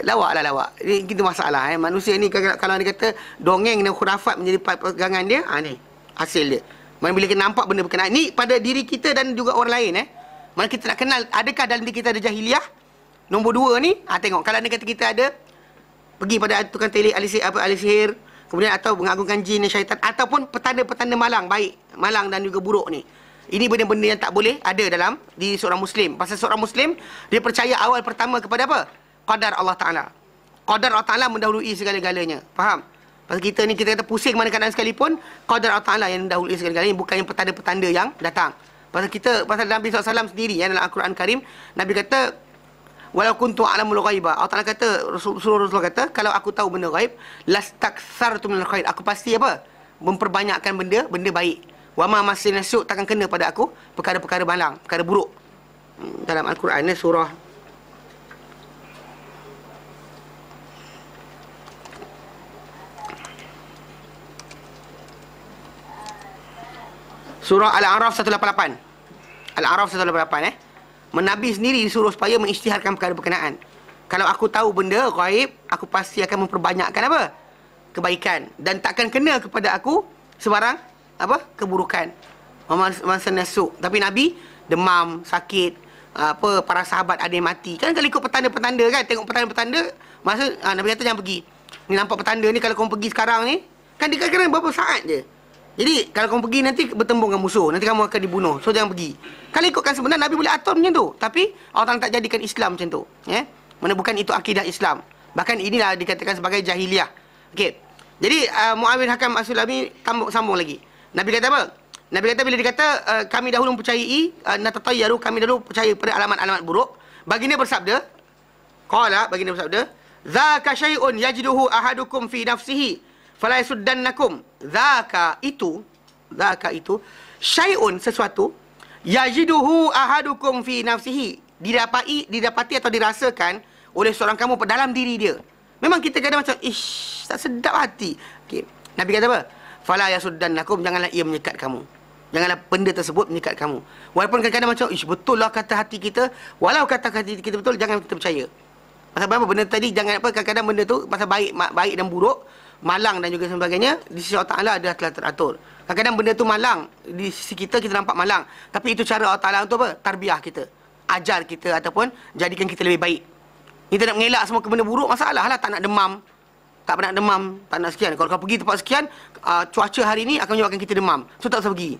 Lawak. Ini kita masalah manusia ni kalau dia kata dongeng dan khurafat menjadi pegangan dia, ni hasil dia. Mana bila kita nampak benda berkenaan ni pada diri kita dan juga orang lain mana kita nak kenal adakah dalam diri kita ada jahiliah. Nombor 2 ni tengok kalau dia kata kita ada pergi pada tukang telik ahli sihir, kemudian atau mengagungkan jin dan syaitan ataupun petanda-petanda malang dan juga buruk ni. Ini benda-benda yang tak boleh ada dalam diri seorang muslim. Pasal seorang muslim dia percaya awal pertama kepada apa? Qadar Allah Ta'ala. Qadar Allah Ta'ala mendahului segala-galanya. Faham? Pasal kita ni, kita kata pusing mana keadaan sekalipun, qadar Allah Ta'ala yang mendahului segala-galanya, bukan yang petanda-petanda yang datang. Pasal Nabi SAW sendiri, dalam Al-Quran Karim, Nabi kata, walau kuntu a'lamul ghaibah. Allah Ta'ala kata, Rasulullah kata, kalau aku tahu benda ghaib, lastaksartu minal khair. Aku pasti apa? Memperbanyakkan benda baik. Wa ma masina su' takkan kena pada aku perkara-perkara malang, perkara buruk. Dalam Al-Quran ni Surah Al-A'raf 188. Al-A'raf 188 Nabi sendiri disuruh supaya mengisytiharkan perkara berkenaan. Kalau aku tahu benda ghaib, aku pasti akan memperbanyakkan apa? Kebaikan. Dan takkan kena kepada aku sebarang apa? Keburukan. Masa nasuk. Tapi Nabi demam, sakit, para sahabat ada yang mati. Kan kalau ikut petanda-petanda kan, tengok petanda-petanda, masa Nabi kata jangan pergi. Ni nampak petanda ni, kalau kau pergi sekarang ni, kan dia kadang-kadang berapa saat je. Jadi kalau kamu pergi nanti bertembung dengan musuh, nanti kamu akan dibunuh. So jangan pergi. Kalau ikutkan sebenarnya Nabi boleh atur macam tu, tapi Allah tak jadikan Islam macam tu. Mana bukan itu akidah Islam. Bahkan inilah dikatakan sebagai jahiliah. Okey. Jadi Muawiyah Hakam As-Sulami sambung lagi. Nabi kata apa? Nabi kata bila dia kata kami dahulu mempercayai natatayyaru, kami dahulu percaya pada alamat-alamat buruk. Baginda bersabda, baginda bersabda, "Dzaka syai'un yajiduhu ahadukum fi nafsihi fala yasuddannakum." Dzaka itu syai'un, sesuatu, yajiduhu ahadukum fi nafsihi, didapati atau dirasakan oleh seorang kamu dalam diri dia. Memang kita kadang macam tak sedap hati. Okey. Nabi kata apa? Fala yasuddannakum, janganlah ia menyekat kamu. Janganlah benda tersebut menyekat kamu. Walaupun kadang-kadang macam betul lah kata hati kita, walau kata hati kita betul, jangan kita percaya. Pasal apa benda tadi, jangan apa, kadang-kadang benda tu pasal baik dan buruk, malang dan juga sebagainya, di sisi Allah Ta'ala adalah telah teratur. Kadang-kadang benda tu malang, di sisi kita nampak malang, tapi itu cara Allah Ta'ala untuk apa? Tarbiyah kita, ajar kita ataupun jadikan kita lebih baik. Kita nak mengelak semua benda buruk, masalah lah. Tak nak demam, tak nak sekian. Kalau kau pergi tempat sekian, cuaca hari ni akan menyebabkan kita demam, so tak usah pergi.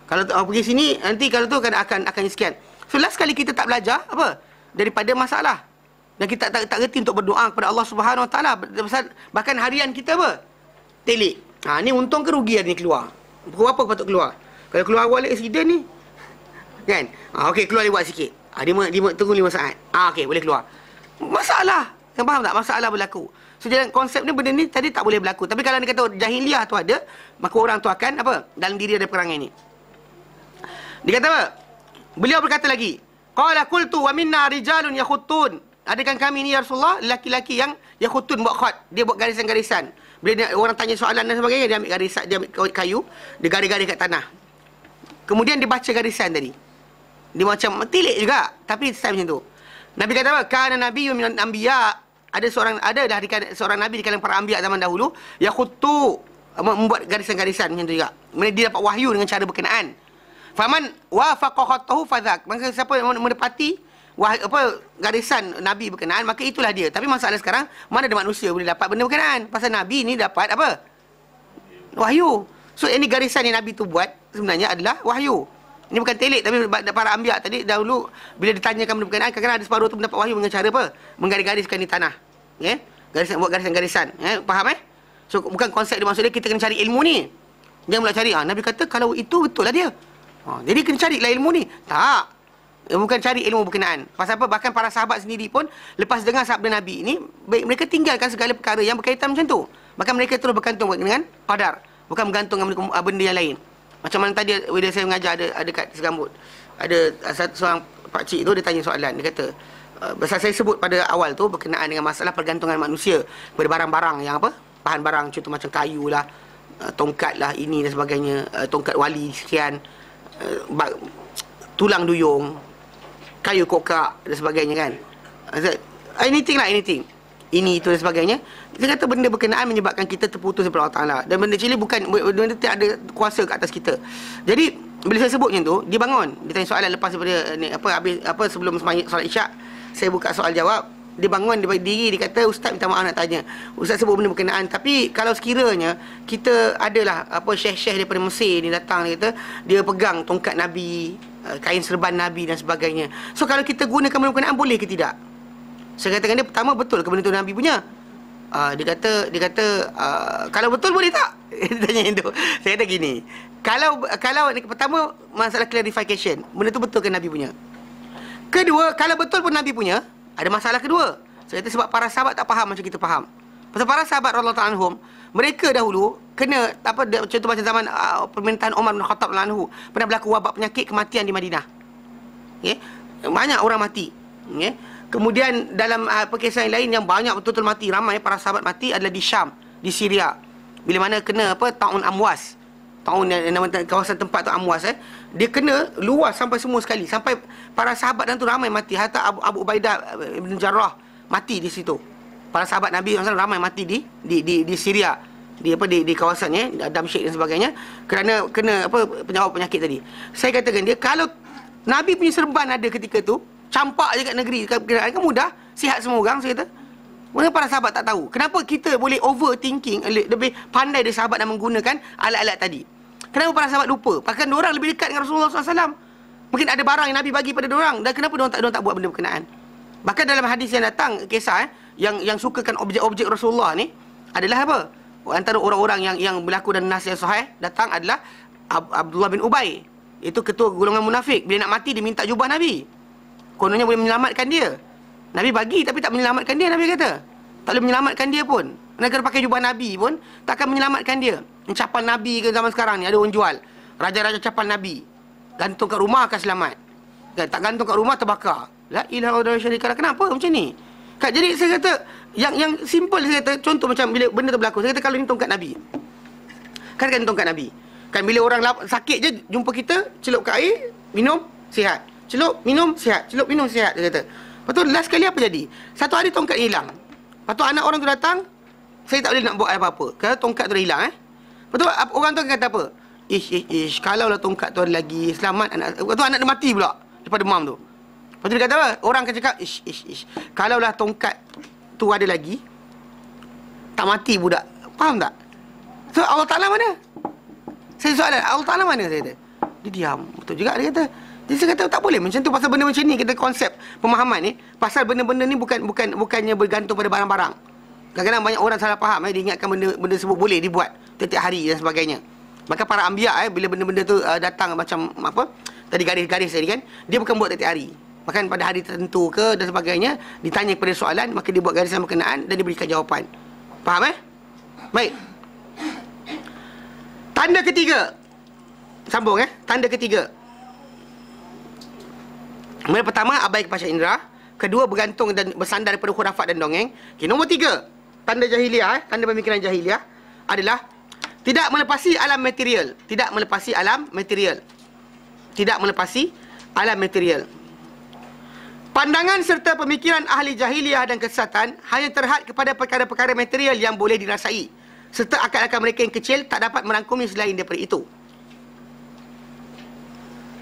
Kalau pergi sini, nanti kalau tu akan sekian. So last kali kita tak belajar apa? Daripada masalah. Dan kita tak reti untuk berdoa kepada Allah Subhanahu Wa Taala. Bahkan harian kita apa? Telik. Ni untung ke rugi hari ni keluar? Pukul apa patut keluar? Kalau keluar awal accident ni, kan? Okey, keluar lewat sikit. Dia tunggu 5 saat. Okey, boleh keluar. Masalah. Yang faham tak? Masalah berlaku. So, jadi konsep ni, benda ni tadi tak boleh berlaku. Tapi kalau dia kata jahiliah tu ada, maka orang tu akan apa? Dalam diri ada perangai ni. Dia kata apa? Beliau berkata lagi, qala qultu wa minna rijalun yakhuttun. Adakah kami ni ya Rasulullah lelaki-lelaki yang yakhutun, buat khat, dia buat garisan-garisan. Bila orang tanya soalan dan sebagainya, dia ambil garisan, dia ambil kayu, dia garis-garis kat tanah. Kemudian dia baca garisan tadi. Dia macam tilik juga, tapi style macam tu. Nabi kata apa? Kana nabiyyun minan anbiya. Ada seorang nabi di kalangan para anbiya zaman dahulu, yakhuttu, membuat garisan-garisan macam tu juga. Kemudian dia dapat wahyu dengan cara berkenaan. Faman wafaqa khattahu fadzak. Maka siapa yang menepati garisan Nabi berkenaan, maka itulah dia. Tapi masalah sekarang, mana ada manusia boleh dapat benda berkenaan? Pasal Nabi ni dapat apa? Wahyu. So ini garisan yang Nabi tu buat sebenarnya adalah wahyu. Ini bukan telik, tapi para anbiya tadi dahulu bila ditanyakan benda berkenaan, kadang-kadang ada separuh tu mendapat wahyu dengan cara apa? Menggaris-gariskan di tanah. Buat garisan-garisan. Faham So bukan konsep dia, maksudnya kita kena cari ilmu ni. Jangan pula cari. Nabi kata kalau itu betul lah dia. Jadi kena carilah ilmu ni. Tak. Bukan cari ilmu berkenaan. Pasal apa? Bahkan para sahabat sendiri pun lepas dengar sabda Nabi ini, mereka tinggalkan segala perkara yang berkaitan macam tu. Bahkan mereka terus bergantung dengan qadar, bukan bergantung dengan benda yang lain. Macam mana tadi bila saya mengajar ada kat Segambut, ada seorang pakcik tu, dia tanya soalan. Dia kata, Pasal saya sebut pada awal tu berkenaan dengan masalah pergantungan manusia kepada barang-barang yang apa? Bahan barang contoh macam kayu lah, tongkat lah, ini dan sebagainya, tongkat wali sekian, tulang duyung, kayu kokak dan sebagainya kan. Anything lah, anything. Ini itu dan sebagainya. Dia kata benda berkenaan menyebabkan kita terputus daripada Allah Ta'ala. Dan benda cili bukan, benda tidak ada kuasa ke atas kita. Jadi bila saya sebut macam tu, dia bangun, dia tanya soalan lepas daripada ni, sebelum solat isyak, saya buka soal jawab. Dia bangun, dia bagi diri, dia kata, Ustaz minta maaf nak tanya, Ustaz sebut benda berkenaan, tapi kalau sekiranya kita adalah syekh-syekh daripada Mesir ni datang, dia kata dia pegang tongkat Nabi, kain serban Nabi dan sebagainya. So kalau kita gunakan benda berkenaan, boleh ke tidak? Saya katakan dia, pertama, betul ke benda tu Nabi punya? Dia kata kalau betul boleh tak? Dia tanya itu. Saya kata gini, kalau pertama masalah clarification, benda tu betul ke Nabi punya? Kedua, kalau betul pun Nabi punya, ada masalah kedua. Saya kata sebab para sahabat tak faham macam kita faham. Pasal para sahabat radhiyallahu ta'ala anhum, mereka dahulu kena contoh macam zaman pemerintahan Umar bin Khattab radhiyallahu anhu, pernah berlaku wabak penyakit kematian di Madinah. Okay? Banyak orang mati. Okay? Kemudian dalam kisah yang lain yang banyak betul-betul mati, ramai para sahabat mati adalah di Syam, di Syria. Bila mana kena taun Amwas. Taun nama kawasan tempat tu Amwas, dia kena luas sampai semua sekali, sampai para sahabat dan tu ramai mati. Hatta Abu Ubaidah bin Jarrah mati di situ. Para sahabat Nabi SAW ramai mati di Syria, di kawasannya Damsyik dan sebagainya, kerana kena penyakit tadi. Saya katakan dia, kalau Nabi punya serban ada ketika tu, campak je kat negeri, kan mudah, sihat semua orang, saya kata. Kenapa para sahabat tak tahu? Kenapa kita boleh overthinking, lebih pandai dari sahabat dan menggunakan alat-alat tadi? Kenapa para sahabat lupa? Bahkan diorang lebih dekat dengan Rasulullah SAW. Mungkin ada barang yang Nabi bagi pada diorang, dan kenapa diorang tak buat benda berkenaan? Bahkan dalam hadis yang datang, kisah yang sukakan objek-objek Rasulullah ni adalah apa? Antara orang-orang yang berlaku dalam nas yang sahih datang adalah Abdullah bin Ubay. Itu ketua golongan munafik. Bila nak mati, dia minta jubah Nabi. Kononnya boleh menyelamatkan dia. Nabi bagi tapi tak menyelamatkan dia, Nabi kata. Tak boleh menyelamatkan dia pun. Negara pakai jubah Nabi pun takkan menyelamatkan dia. Capal Nabi ke zaman sekarang ni ada orang jual. Raja-raja capal Nabi. Gantung kat rumah akan selamat. Tak gantung kat rumah terbakar. La ilaha illallah syarika. Kenapa macam ni? Jadi saya kata yang simple, saya kata contoh macam bila benda tu berlaku. Saya kata kalau ni tongkat Nabi. Kan tongkat Nabi. Kan bila orang sakit je jumpa kita, celup kat air, minum, sihat. Celup, minum, sihat. Celup, minum, sihat, dia kata. Lepas tu last kali apa jadi? Satu hari tongkat hilang. Lepas tu anak orang tu datang, saya tak boleh nak buat apa-apa kerana tongkat tu dah hilang. Lepas tu orang tu kata apa? Ish, kalau lah tongkat tu ada lagi, selamat anak. Lepas tu anak dia mati pula daripada demam tu. Lepas tu dia kata apa? Orang akan cakap, ish, kalau lah tongkat tu ada lagi, tak mati budak. Faham tak? So Allah Ta'ala mana? Saya soalan, Allah Ta'ala mana? Saya kata. Dia diam. Betul juga dia kata. Jadi saya kata tak boleh macam tu. Pasal benda macam ni, kita konsep pemahaman ni, pasal benda-benda ni bukannya bergantung pada barang-barang. Kadang-kadang banyak orang salah faham, dia ingatkan benda sebut boleh dibuat setiap hari dan sebagainya. Maka para anbiya bila benda-benda tu datang macam apa tadi garis-garis tadi kan, dia bukan buat setiap hari. Bahkan pada hari tertentu ke dan sebagainya, ditanya kepada soalan, maka dia buat garisan berkenaan dan diberikan jawapan. Faham Baik. Tanda ketiga. Sambung Tanda ketiga. Pertama, abai kepada indera. Kedua, bergantung dan bersandar daripada khurafat dan dongeng. Okay, nombor tiga, tanda jahiliah, tanda pemikiran jahiliah adalah tidak melepasi alam material. Tidak melepasi alam material. Tidak melepasi alam material. Pandangan serta pemikiran ahli jahiliah dan kesesatan hanya terhad kepada perkara-perkara material yang boleh dirasai, serta akal-akal mereka yang kecil tak dapat merangkumi selain daripada itu.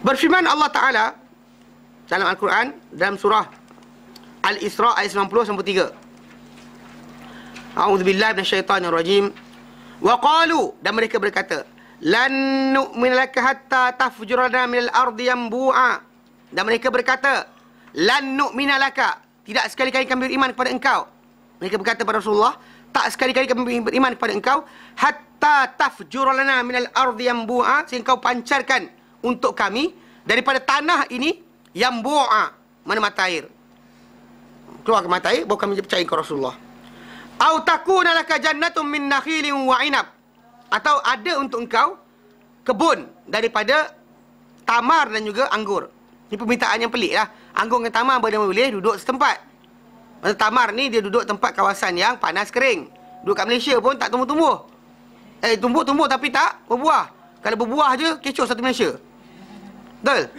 Berfirman Allah Ta'ala dalam Al-Quran, dalam surah Al-Isra ayat 90-93. A'udzubillahi minasyaitanirrajim. Wa qalu, dan mereka berkata, lan nu'mina laka hatta tafjura lana minal ardi yanbu'a. Dan mereka berkata, lan nu'mina laka, tidak sekali-kali kami beriman kepada engkau. Mereka berkata kepada Rasulullah, tak sekali-kali kami beriman kepada engkau hatta tafjura lana minal ardi yanbu'a, sehingga kau pancarkan untuk kami daripada tanah ini yanbu'a, mana mata air. Keluar ke mata air, baru kami percaya kepada Rasulullah. Au takuna laka jannatun min nakhilin wa inab, atau ada untuk engkau kebun daripada tamar dan juga anggur. Ini permintaan yang pelik lah. anggur dengan tamar boleh duduk setempat. Maksud tamar ni dia duduk tempat kawasan yang panas kering. Duduk kat Malaysia pun tak tumbuh-tumbuh. Tumbuh-tumbuh tapi tak berbuah. Kalau berbuah je, kecoh satu Malaysia. Betul?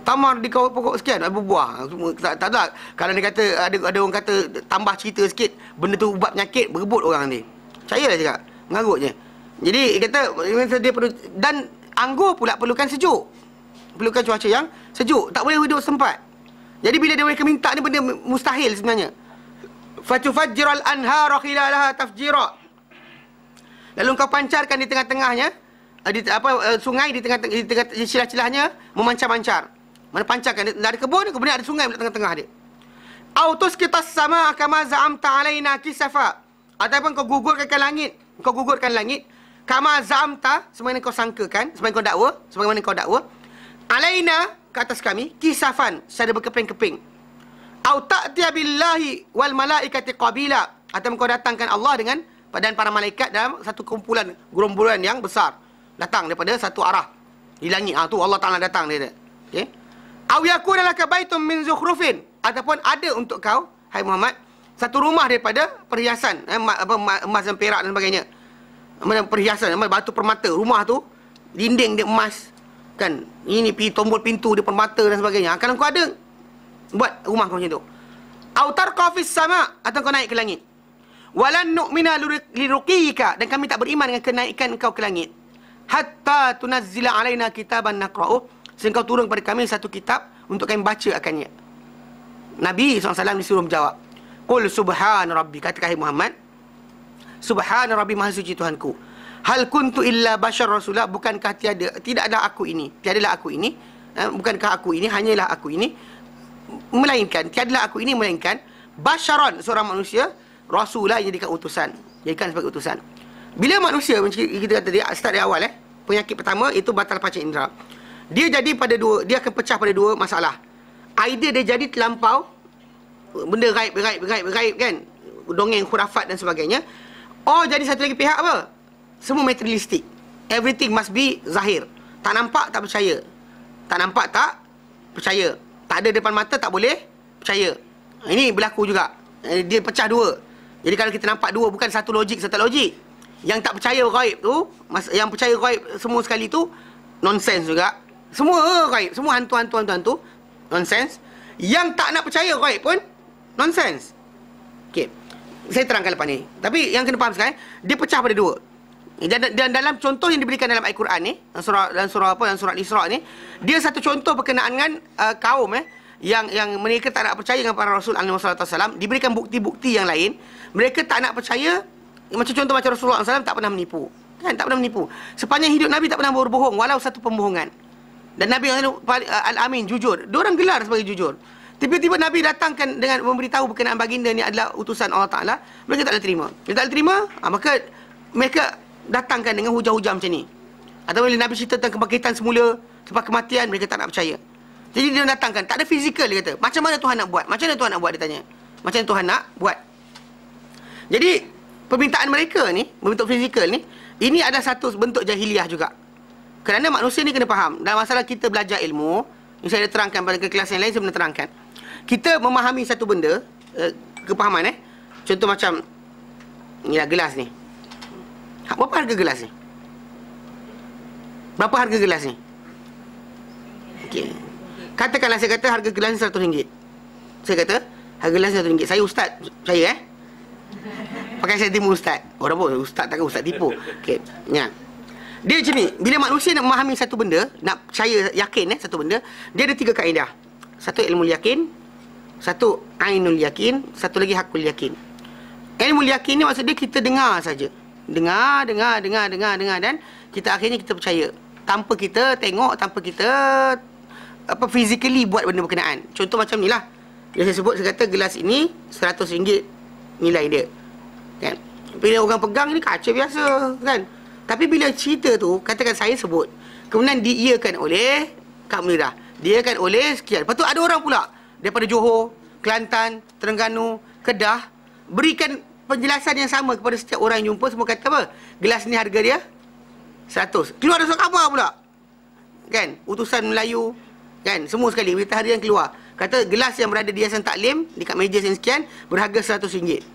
Tamar di pokok sekian, berbuah. Tak ada. Kalau dia kata, ada orang kata, tambah cerita sikit, benda tu ubat penyakit, berebut orang nanti. Percayalah cakap. Mengarut je. Jadi, dia kata, dia perlu, dan anggur pula perlukan sejuk. Perlukan cuaca yang sejuk. Tak boleh hidup setempat. Jadi, bila dia mereka minta ni, benda mustahil sebenarnya. Fatufajjiral anhara khilalaha tafjira. Lalu kau pancarkan di tengah-tengahnya, sungai di tengah celah-celahnya memancar-mancar. Mana pancarkan, ada kebun, kemudian ada sungai di tengah-tengah dia. Autus kita sama kama za'amta alaina kisafa. Ataupun kau gugurkan langit, kama za'amta, sebagaimana kau sangkakan, sebagaimana kau dakwa, alaina, ke atas kami, kisafan, secara berkeping-keping. Au ta'tiya billahi wal malaikati qabila. Ataupun kau datangkan Allah dengan dan para malaikat dalam satu gerombolan yang besar. Datang daripada satu arah di langit. Tu Allah Ta'ala datang dia. Okey. Aw yakuna laka baitun min zukhrufin. Ataupun ada untuk kau, hai Muhammad, satu rumah daripada perhiasan, emas dan perak dan sebagainya. Perhiasan, batu permata. Rumah tu, dinding dia emas. Kan? Ini tombol pintu dia permata dan sebagainya. Kalau kau ada, buat rumah kau macam tu. Aw tarqa fis sama'. Atau kau naik ke langit. Walan nu'mina liruqika, dan kami tak beriman dengan kenaikan kau ke langit. Hatta tunazzila alaina kitaban naqra'uh, sehingga kau turun kepada kami satu kitab untuk kami baca akannya. Nabi SAW disuruh menjawab. Qul subhana rabbi, katakan Muhammad, subhana rabbi, maha suci Tuhanku. Hal kuntu illa bashar rasulah, bukankah tidaklah aku ini, tiadalah aku ini, bukankah aku ini, hanyalah aku ini, melainkan, tiadalah aku ini melainkan basharan, seorang manusia, rasulah yang jadikan utusan, jadikan sebagai utusan. Bila manusia, kita kata dia start dari awal, penyakit pertama itu batal panca indera. Dia jadi pada dua, dia akan pecah pada dua masalah. Either dia jadi terlampau benda gaib kan, dongeng, khurafat dan sebagainya. Or jadi satu lagi pihak apa? Semua materialistik. Everything must be zahir. Tak nampak tak percaya. Tak nampak tak percaya. Tak ada depan mata tak boleh percaya. Ini berlaku juga. Dia pecah dua. Jadi kalau kita nampak dua, bukan satu logik, satu logik. Yang tak percaya gaib tu, yang percaya gaib semua sekali tu, nonsense juga. Semua gaib, semua hantu, nonsense. Yang tak nak percaya gaib pun, nonsense. Okey. Saya terangkan lepas ni. Tapi yang kena faham sekarang, dia pecah pada dua. Dan dalam contoh yang diberikan dalam Al-Quran ni, dalam surah Isra ni, dia satu contoh berkenaan dengan kaum yang mereka tak nak percaya dengan para Rasul alaihi wasallam, diberikan bukti-bukti yang lain. Mereka tak nak percaya, macam contoh macam Rasulullah SAW tak pernah menipu. Kan, tak pernah menipu. Sepanjang hidup Nabi tak pernah berbohong, walau satu pembohongan. Dan Nabi Al-Amin, jujur. Diorang gelar sebagai jujur. Tiba-tiba Nabi datangkan dengan memberitahu berkenaan baginda ni adalah utusan Allah Ta'ala. Mereka tak boleh terima. Mereka tak boleh terima, maka mereka datangkan dengan hujah-hujah macam ni. Atau bila Nabi cerita tentang kebangkitan semula, sebab kematian, mereka tak nak percaya. Jadi dia datangkan, tak ada fizikal, dia kata. Macam mana Tuhan nak buat? Macam mana Tuhan nak buat, dia tanya. Macam mana Tuhan nak buat? Jadi, permintaan mereka ni, bentuk fizikal ni, ini adalah satu bentuk jahiliah juga. Kerana manusia ni kena faham, dalam masalah kita belajar ilmu, ini saya terangkan pada kelas yang lain, saya pernah terangkan. Kita memahami satu benda, kepahaman contoh macam, inilah gelas ni. Berapa harga gelas ni? Berapa harga gelas ni? Okey. Katakanlah saya kata harga gelas ni RM100. Saya kata, harga gelas ni RM100. Saya ustaz, saya pakai saya tipu ustaz. Orang pun ustaz, takkan ustaz tipu. Okey, ya. Dia macam ni, bila manusia nak memahami satu benda, nak percaya, yakin satu benda, dia ada 3 kaedah. Satu ilmu yakin, satu ainul yakin, satu lagi hakul yakin. Ilmu yakin ni maksud dia kita dengar saja. Dengar dan kita akhirnya kita percaya. Tanpa kita tengok, tanpa kita physically buat benda berkenaan. Contoh macam ni lah. Dia saya sebut, saya kata gelas ini RM100 nilai dia. Kan? Bila orang pegang ni kaca biasa, kan? Tapi bila cerita tu, katakan saya sebut, kemudian diiakan oleh Kak Munirah, diiakan oleh sekian. Lepas tu ada orang pula daripada Johor, Kelantan, Terengganu, Kedah, berikan penjelasan yang sama kepada setiap orang yang jumpa. Semua kata apa? Gelas ni harga dia 100. Keluar ada surat khabar pula, kan? Utusan Melayu, kan? Semua sekali berita harian keluar. Kata gelas yang berada di Yayasan Taklim dekat meja sekian berharga RM100.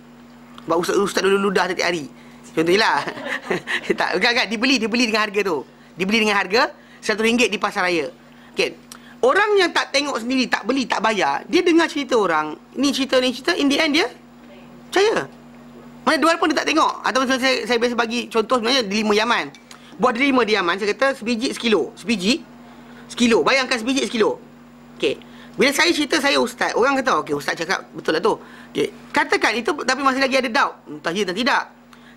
Sebab ustaz dulu ludah setiap hari. Contohnya lah. Tak, bukan, dibeli dengan harga tu. Dibeli dengan harga RM100 di pasar raya. Okey. Orang yang tak tengok sendiri, tak beli, tak bayar, dia dengar cerita orang, ni cerita, in the end dia percaya. Mana dua pun dia tak tengok. Ataupun saya biasa bagi contoh sebenarnya delima Yaman. Buah delima di Yaman, saya kata sebiji sekilo. Sebiji sekilo. Bayangkan sebiji sekilo. Okey. Bila saya cerita saya ustaz, orang kata okey ustaz cakap betul lah tu. Okey, katakan itu tapi masih lagi ada doubt, entah ya dan tidak.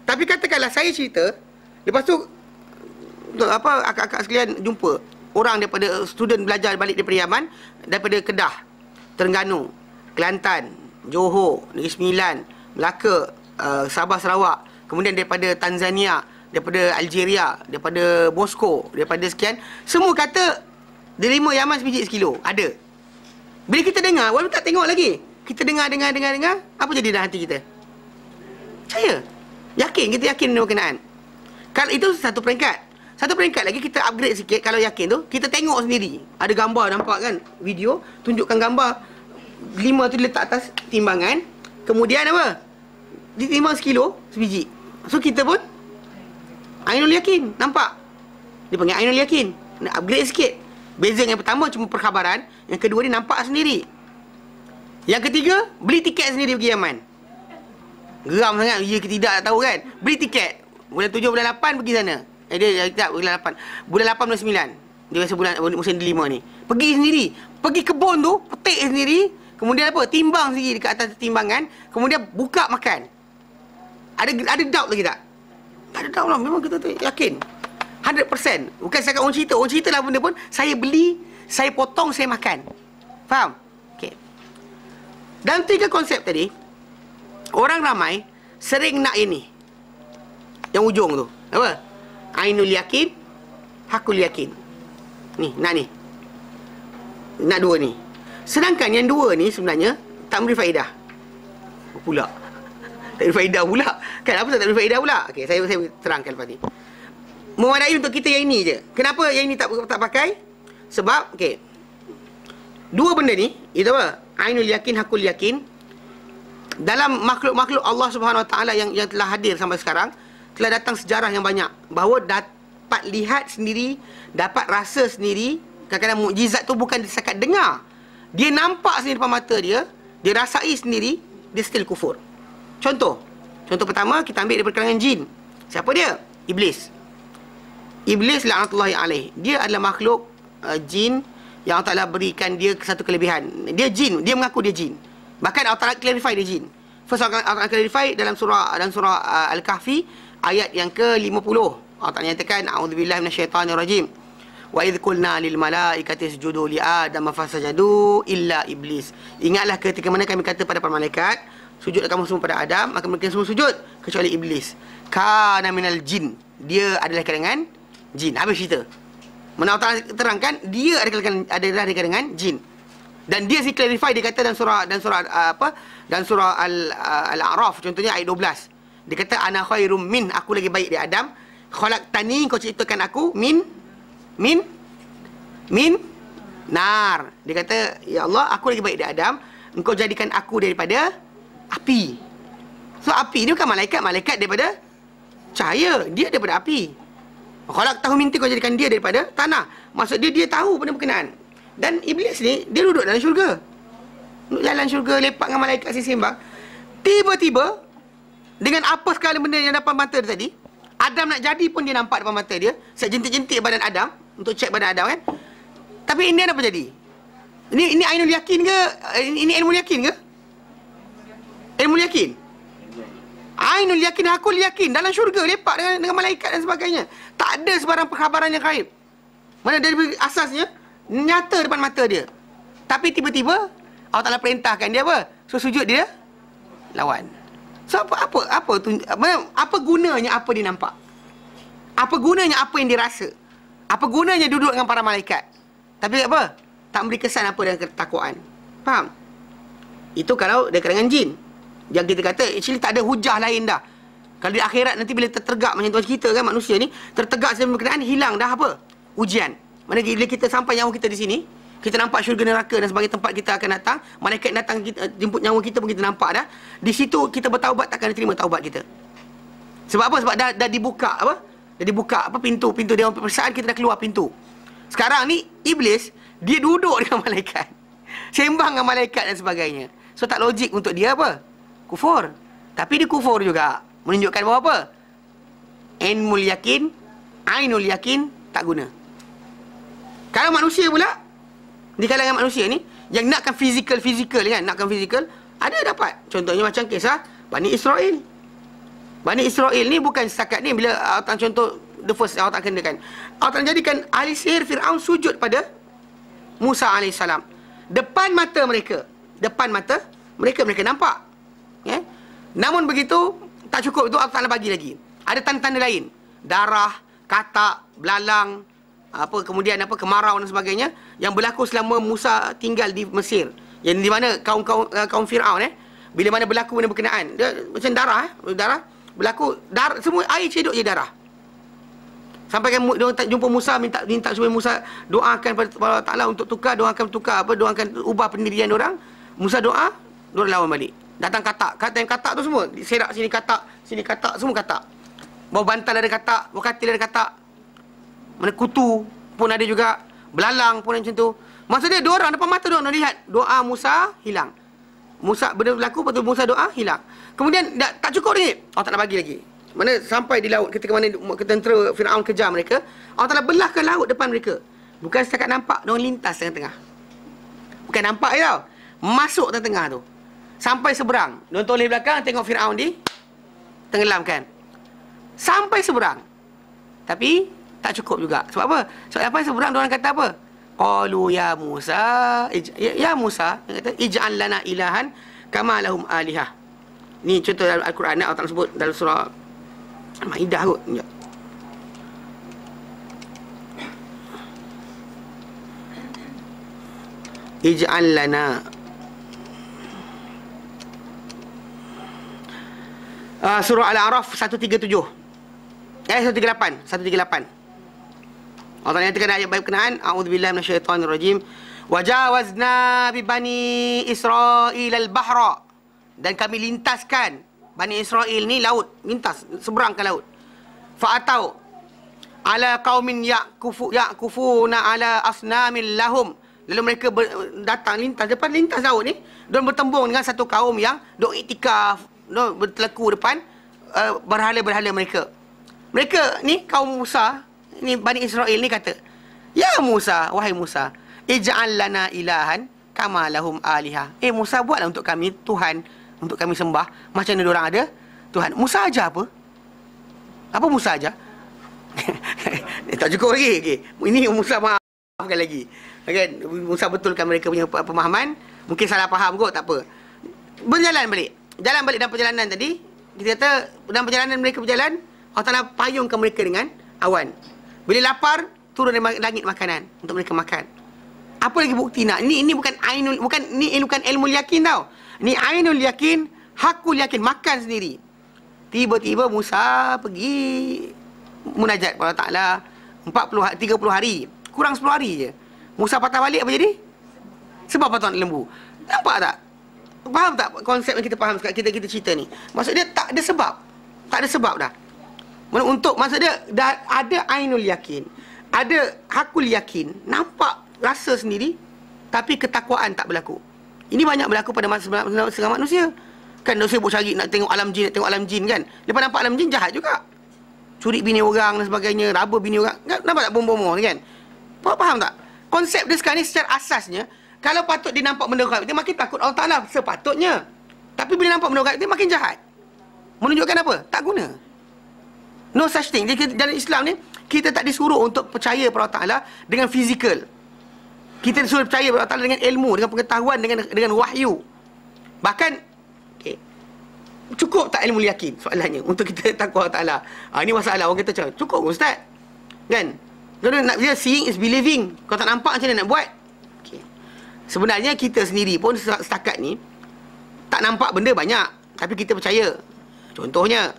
Tapi katakanlah saya cerita, lepas tu akak-akak sekalian jumpa orang daripada student belajar balik daripada Yaman, daripada Kedah, Terengganu, Kelantan, Johor, Negeri Sembilan, Melaka, Sabah Sarawak, kemudian daripada Tanzania, daripada Algeria, daripada Bosco, daripada sekian, semua kata delima Yaman sebiji sekilo, ada. Bila kita dengar, walaupun tak tengok lagi, kita dengar, apa jadi dalam hati kita? Percaya. Yakin, kita yakin dengan berkenaan. Kalau itu satu peringkat. Satu peringkat lagi, kita upgrade sikit. Kalau yakin tu, kita tengok sendiri. Ada gambar, nampak kan? Video, tunjukkan gambar. 5 tu letak atas timbangan. Kemudian apa? Ditimbang sekilo, sebiji. So, kita pun Ainul Yakin, nampak? Dia panggil Ainul Yakin. Nak upgrade sikit. Beza yang pertama cuma perkhabaran, yang kedua ni nampak sendiri. Yang ketiga, beli tiket sendiri pergi Yaman. Geram sangat, ya ke tidak tak tahu kan. Beli tiket. Bulan 7, bulan 8 pergi sana. Dia tak bulan 8. Bulan 8, bulan 9. Dia biasa bulan musim delima ni. Pergi sendiri. Pergi kebun tu, petik sendiri. Kemudian apa? Timbang sendiri dekat atas timbangan. Kemudian buka makan. Ada doubt lagi tak? Tak ada doubt lah. Memang kita tu yakin. 100%. Bukan saya kat orang cerita. Orang cerita lah benda pun. Saya beli, saya potong, saya makan. Faham? Okey. Dalam 3 konsep tadi, orang ramai sering nak ini. Yang ujung tu. Apa? Ainul Yakin, Hakul Yakin. Ni, nak ni. Nak dua ni. Sedangkan yang dua ni sebenarnya tak memberi faedah. Pula. Tak beri faedah pula. Kan apa tak beri faedah pula? Okey, saya terangkan lepas ni. Memadai untuk kita yang ini je. Kenapa yang ini tak pakai? Sebab, okey. Dua benda ni, itu apa? Ainul Yakin, Hakul Yakin. Dalam makhluk-makhluk Allah Subhanahu Wa Taala yang telah hadir sampai sekarang, telah datang sejarah yang banyak bahawa dapat lihat sendiri, dapat rasa sendiri. Kadang-kadang mukjizat tu bukan setakat dengar. Dia nampak sendiri depan mata dia, dia rasai sendiri, dia still kufur. Contoh pertama kita ambil daripada kalangan jin. Siapa dia? Iblis. Iblis la'natullahi alaih. Dia adalah makhluk jin yang Allah Ta'ala berikan dia satu kelebihan. Dia jin, dia mengaku dia jin. Bahkan Allah Ta'ala clarify dia jin. First Allah Ta'ala clarify dalam surah Al-Kahfi ayat yang ke-50. Allah Ta'ala nyatakan a'udzubillahi minasyaitonirrajim. Wa idh qulna lil malaikati isjudu li Adam fasajadu illa iblis. Ingatlah ketika mana kami kata pada para malaikat, sujudlah kamu semua pada Adam, maka mereka semua sujud kecuali iblis. Kana minal jin. Dia adalah kalangan jin. Habis cerita. Mana Allah Ta'ala terangkan dia adalah dari kalangan jin. Dan dia si clarify, dia kata dalam surah Al-A'raf contohnya ayat 12. Dia kata ana khairum min, aku lagi baik dari Adam. Khalaqtani, kau ciptakan aku min nar. Dia kata ya Allah, aku lagi baik dari Adam, engkau jadikan aku daripada api. So api ni bukan malaikat daripada cahaya, dia daripada api. Khalaqtahu min tin, kau jadikan dia daripada tanah. Maksud dia tahu benda berkenaan. Dan iblis ni, dia duduk dalam syurga. Duduk jalan syurga, lepak dengan malaikat sembang. Tiba-tiba, dengan apa sekali benda yang depan mata dia tadi, Adam nak jadi pun dia nampak depan mata dia. Saya jentik-jentik badan Adam, untuk cek badan Adam kan. Tapi ini apa jadi? Ini Ainul Yakin ke? Ini ilmu yakin ke? Ilmu yakin? Ainul Yakin, Hakul Yakin. Dalam syurga, lepak dengan malaikat dan sebagainya. Tak ada sebarang perkhabaran yang gaib. Mana dari asasnya, nyata depan mata dia. Tapi tiba-tiba Allah Ta'ala perintahkan dia apa? So sujud dia lawan. So apa gunanya apa dia nampak? Apa gunanya apa yang dia rasa? Apa gunanya duduk dengan para malaikat? Tapi apa? Tak memberi kesan apa dengan ketakwaan. Faham? Itu kalau dia kalangan jin. Yang kita kata actually tak ada hujah lain dah. Kalau di akhirat nanti bila tertegak macam tuan kita kan, manusia ni tertegak sebab berkenaan, hilang dah apa? Ujian. Mana bila kita sampai nyawa kita di sini, Kita nampak syurga neraka dan sebagai tempat kita akan datang. Malaikat datang jemput nyawa kita pun kita nampak dah. Di situ kita bertaubat takkan diterima taubat kita. Sebab apa? Sebab dah dibuka apa? Dah dibuka apa pintu Dewan Peperiksaan, kita dah keluar pintu. Sekarang ni iblis dia duduk dengan malaikat. Sembang dengan malaikat dan sebagainya. So tak logik untuk dia apa? Kufur. Tapi dia kufur juga. Menunjukkan bahawa apa? Ilmul yakin, ainul yakin tak guna. Kalau manusia pula, di kalangan manusia ni yang nakkan fizikal kan, nakkan fizikal, ada dapat. Contohnya macam kisah Bani Israel. Bani Israel ni bukan setakat ni bila Allah contoh the first Allah tak kenakan. Allah tak jadikan ahli sihir Firaun sujud pada Musa AS. Depan mata mereka. Mereka nampak. Ya? Namun begitu tak cukup itu, Allah Taala bagi lagi. Ada tanda-tanda lain. Darah, katak, belalang, kemudian kemarau dan sebagainya yang berlaku selama Musa tinggal di Mesir. Yang di mana kaum Firaun bila mana berlaku benda berkenaan, dia macam darah berlaku semua air cedok je darah. Sampai kan dia jumpa Musa minta supaya Musa doakan pada Allah Taala untuk doakan ubah pendirian orang. Musa doa, diorang lawan balik. Datang katak yang katak tu semua diserak sini katak, semua katak. Bawah bantal ada katak, bawah katil ada katak. Mana kutu pun ada juga, belalang pun macam tu. Maksudnya diorang depan mata diorang lihat doa Musa hilang. Musa benda berlaku, lepas tu Musa doa hilang. Kemudian tak cukup ni, Allah tak nak bagi lagi. Mana sampai di laut ketika mana tentera Firaun kejar mereka, Allah Taala belahkan laut depan mereka. Bukan setakat nampak, diorang lintas tengah-tengah. Bukan nampak je tau, masuk tengah-tengah tu. Sampai seberang. Diorang toleh belakang tengok Firaun tenggelamkan. Sampai seberang. Tapi tak cukup juga. Sebab apa? Sebab apa seberang diorang kata apa? Qalu ya Musa, ya Musa, dia kata ij'al lana ilahan kama lahum alihah. Ni contoh dalam Al-Quran Allah Taala sebut dalam surah Maidah kot. Ya. Ij'al lana surah Al-A'raf 137. 138. Allah Taala nyatakan ayat berkenaan, a'udzubillahi minasyaitonirrajim. Wajawazna bi bani Israil al-bahra, dan kami lintaskan Bani Israel ni laut, lintas seberang ke laut. Fa'atau ala qaumin yaqufuna ala asnamin lahum, lalu mereka datang lintas laut ni, dan bertembung dengan satu kaum yang dok iktikaf, dok berteleku depan berhala-berhala mereka. Mereka ni kaum Musa ni, Bani Israel ni kata, ya Musa, wahai Musa, ij'al lana ilahan kama lahum alihah. Musa, buatlah untuk kami Tuhan untuk kami sembah macam mana diorang ada Tuhan. Musa ajar apa? Apa Musa ajar? Tak cukup lagi. Okay. Ini Musa maafkan lagi. Kan? Musa betulkan mereka punya pemahaman. Mungkin salah faham kot, tak apa. Jalan balik dalam perjalanan tadi. Kita kata dalam perjalanan mereka berjalan, Allah Ta'ala payungkan mereka dengan awan. Bila lapar, turun dari langit makanan untuk mereka makan. Apa lagi bukti nak? Ini bukan ilmu yakin tau. Ni ainul yakin, hakul yakin, makan sendiri. Tiba-tiba Musa pergi munajat kepada Allah Ta'ala 30 hari, kurang 10 hari je. Musa patah balik apa jadi? Sebab patah lembu. Nampak tak? Faham tak konsep yang kita faham sekarang, kita cerita ni? Maksud dia tak ada sebab. Tak ada sebab dah. Maksud dia dah ada ainul yakin, ada hakul yakin, nampak rasa sendiri, tapi ketakwaan tak berlaku. Ini banyak berlaku pada masa manusia. Kan dia sibuk cari nak tengok alam jin kan. Lepas nampak alam jin, jahat juga. Curi bini orang dan sebagainya, raba bini orang. Nampak tak bom-bom kan? Faham tak? Konsep dia sekarang ni secara asasnya, kalau patut dia nampak benda gaib, dia makin takut Allah Ta'ala sepatutnya. Tapi bila nampak benda gaib, dia makin jahat. Menunjukkan apa? Tak guna. No such thing. Dalam Islam ni, kita tak disuruh untuk percaya pada Allah Ta'ala dengan fizikal. Kita disuruh percaya kepada Allah Ta'ala dengan ilmu, dengan pengetahuan, dengan wahyu. Bahkan, cukup tak ilmu yakin soalannya untuk kita takut Allah Ta'ala? Ini masalah. Orang kata macam, cukup Ustaz. Kan? Dia seeing is believing. Kalau tak nampak macam mana nak buat? Okay. Sebenarnya kita sendiri pun setakat ni, tak nampak benda banyak. Tapi kita percaya. Contohnya,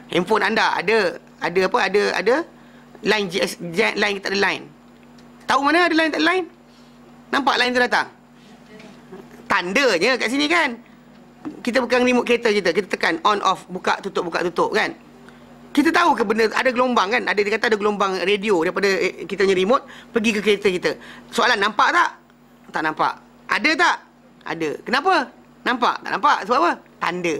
handphone anda ada line GS, line kita ada line. Tahu mana ada line tak ada line? Nampak line tu datang? Tandanya kat sini kan. Kita pegang remote kereta kita tekan on off, buka tutup kan. Kita tahu ke benda ada gelombang kan? Ada, dia kata ada gelombang radio daripada kita punya remote pergi ke kereta kita. Soalan, nampak tak? Tak nampak. Ada tak? Ada. Kenapa? Nampak? Tak nampak. Sebab apa? Tanda.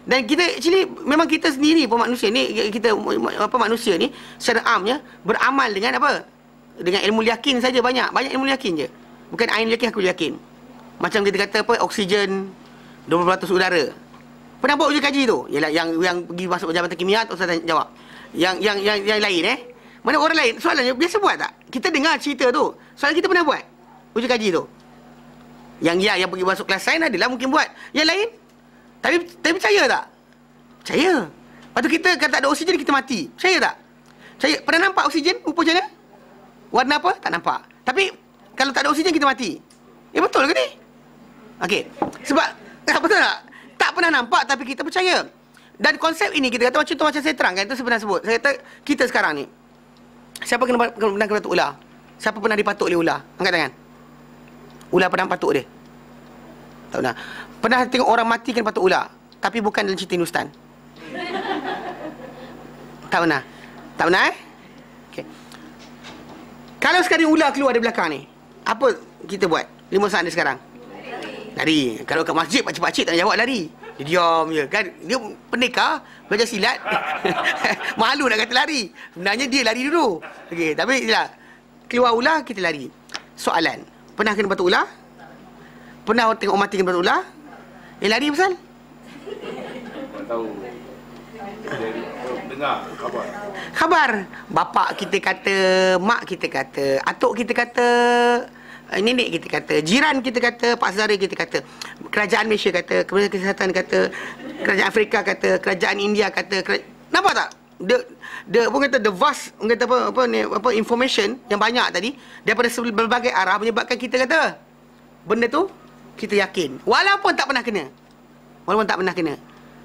Dan kita actually memang kita sendiri pun manusia ni, kita manusia ni secara amnya beramal dengan apa? Dengan ilmu yakin saja, banyak ilmu yakin je. Bukan ain yakin, aku yakin. Macam kita kata apa, oksigen 20% udara. Pernah buat uji kaji tu? Yalah, yang pergi masuk jabatan kimia tu saya jawab. Yang lain Mana orang lain? Soalannya biasa buat tak? Kita dengar cerita tu. Soalan kita pernah buat uji kaji tu. Yang pergi masuk kelas sains adalah mungkin buat. Yang lain? Tapi percaya tak? Percaya. Lepas tu kita kalau tak ada oksigen kita mati. Percaya tak? Percaya. Pernah nampak oksigen rupa macam mana? Warna apa? Tak nampak. Tapi kalau tak ada oksigen kita mati. Betul ke ni? Okey. Sebab betul tak? Tak pernah nampak tapi kita percaya. Dan konsep ini kita kata macam saya terangkan, itu sebenarnya sebut. Saya kata kita sekarang ni, siapa pernah patuk ular? Siapa pernah dipatuk oleh ular? Angkat tangan. Ular pernah patuk dia? Tak pernah. Pernah tengok orang mati kena patuk ular, tapi bukan dalam cerita Hindustan? Tak pernah. Tak pernah Okey. Kalau sekarang ular keluar dari belakang ni, apa kita buat? 5 saat dia sekarang lari. Kalau kat masjid pakcik-pakcik tak jawab lari. Dia diam je kan. Dia pendekar, belajar silat. Malu nak kata lari. Sebenarnya dia lari dulu. Okey, tapi itulah. Keluar ular kita lari. Soalan, pernah kena patuk ular? Pernah tengok orang mati kena patuk ular? Lari pasal? Tak tahu. Dengar Khabar. Bapak kita kata, mak kita kata, atuk kita kata, nenek kita kata, jiran kita kata, pak saudara kita kata, kerajaan Malaysia kata, Kementerian Kesihatan kata, kerajaan Afrika kata, kerajaan India kata, nampak tak? The vast, kata apa information yang banyak tadi daripada berbagai arah menyebabkan kita kata benda tu kita yakin walaupun tak pernah kena.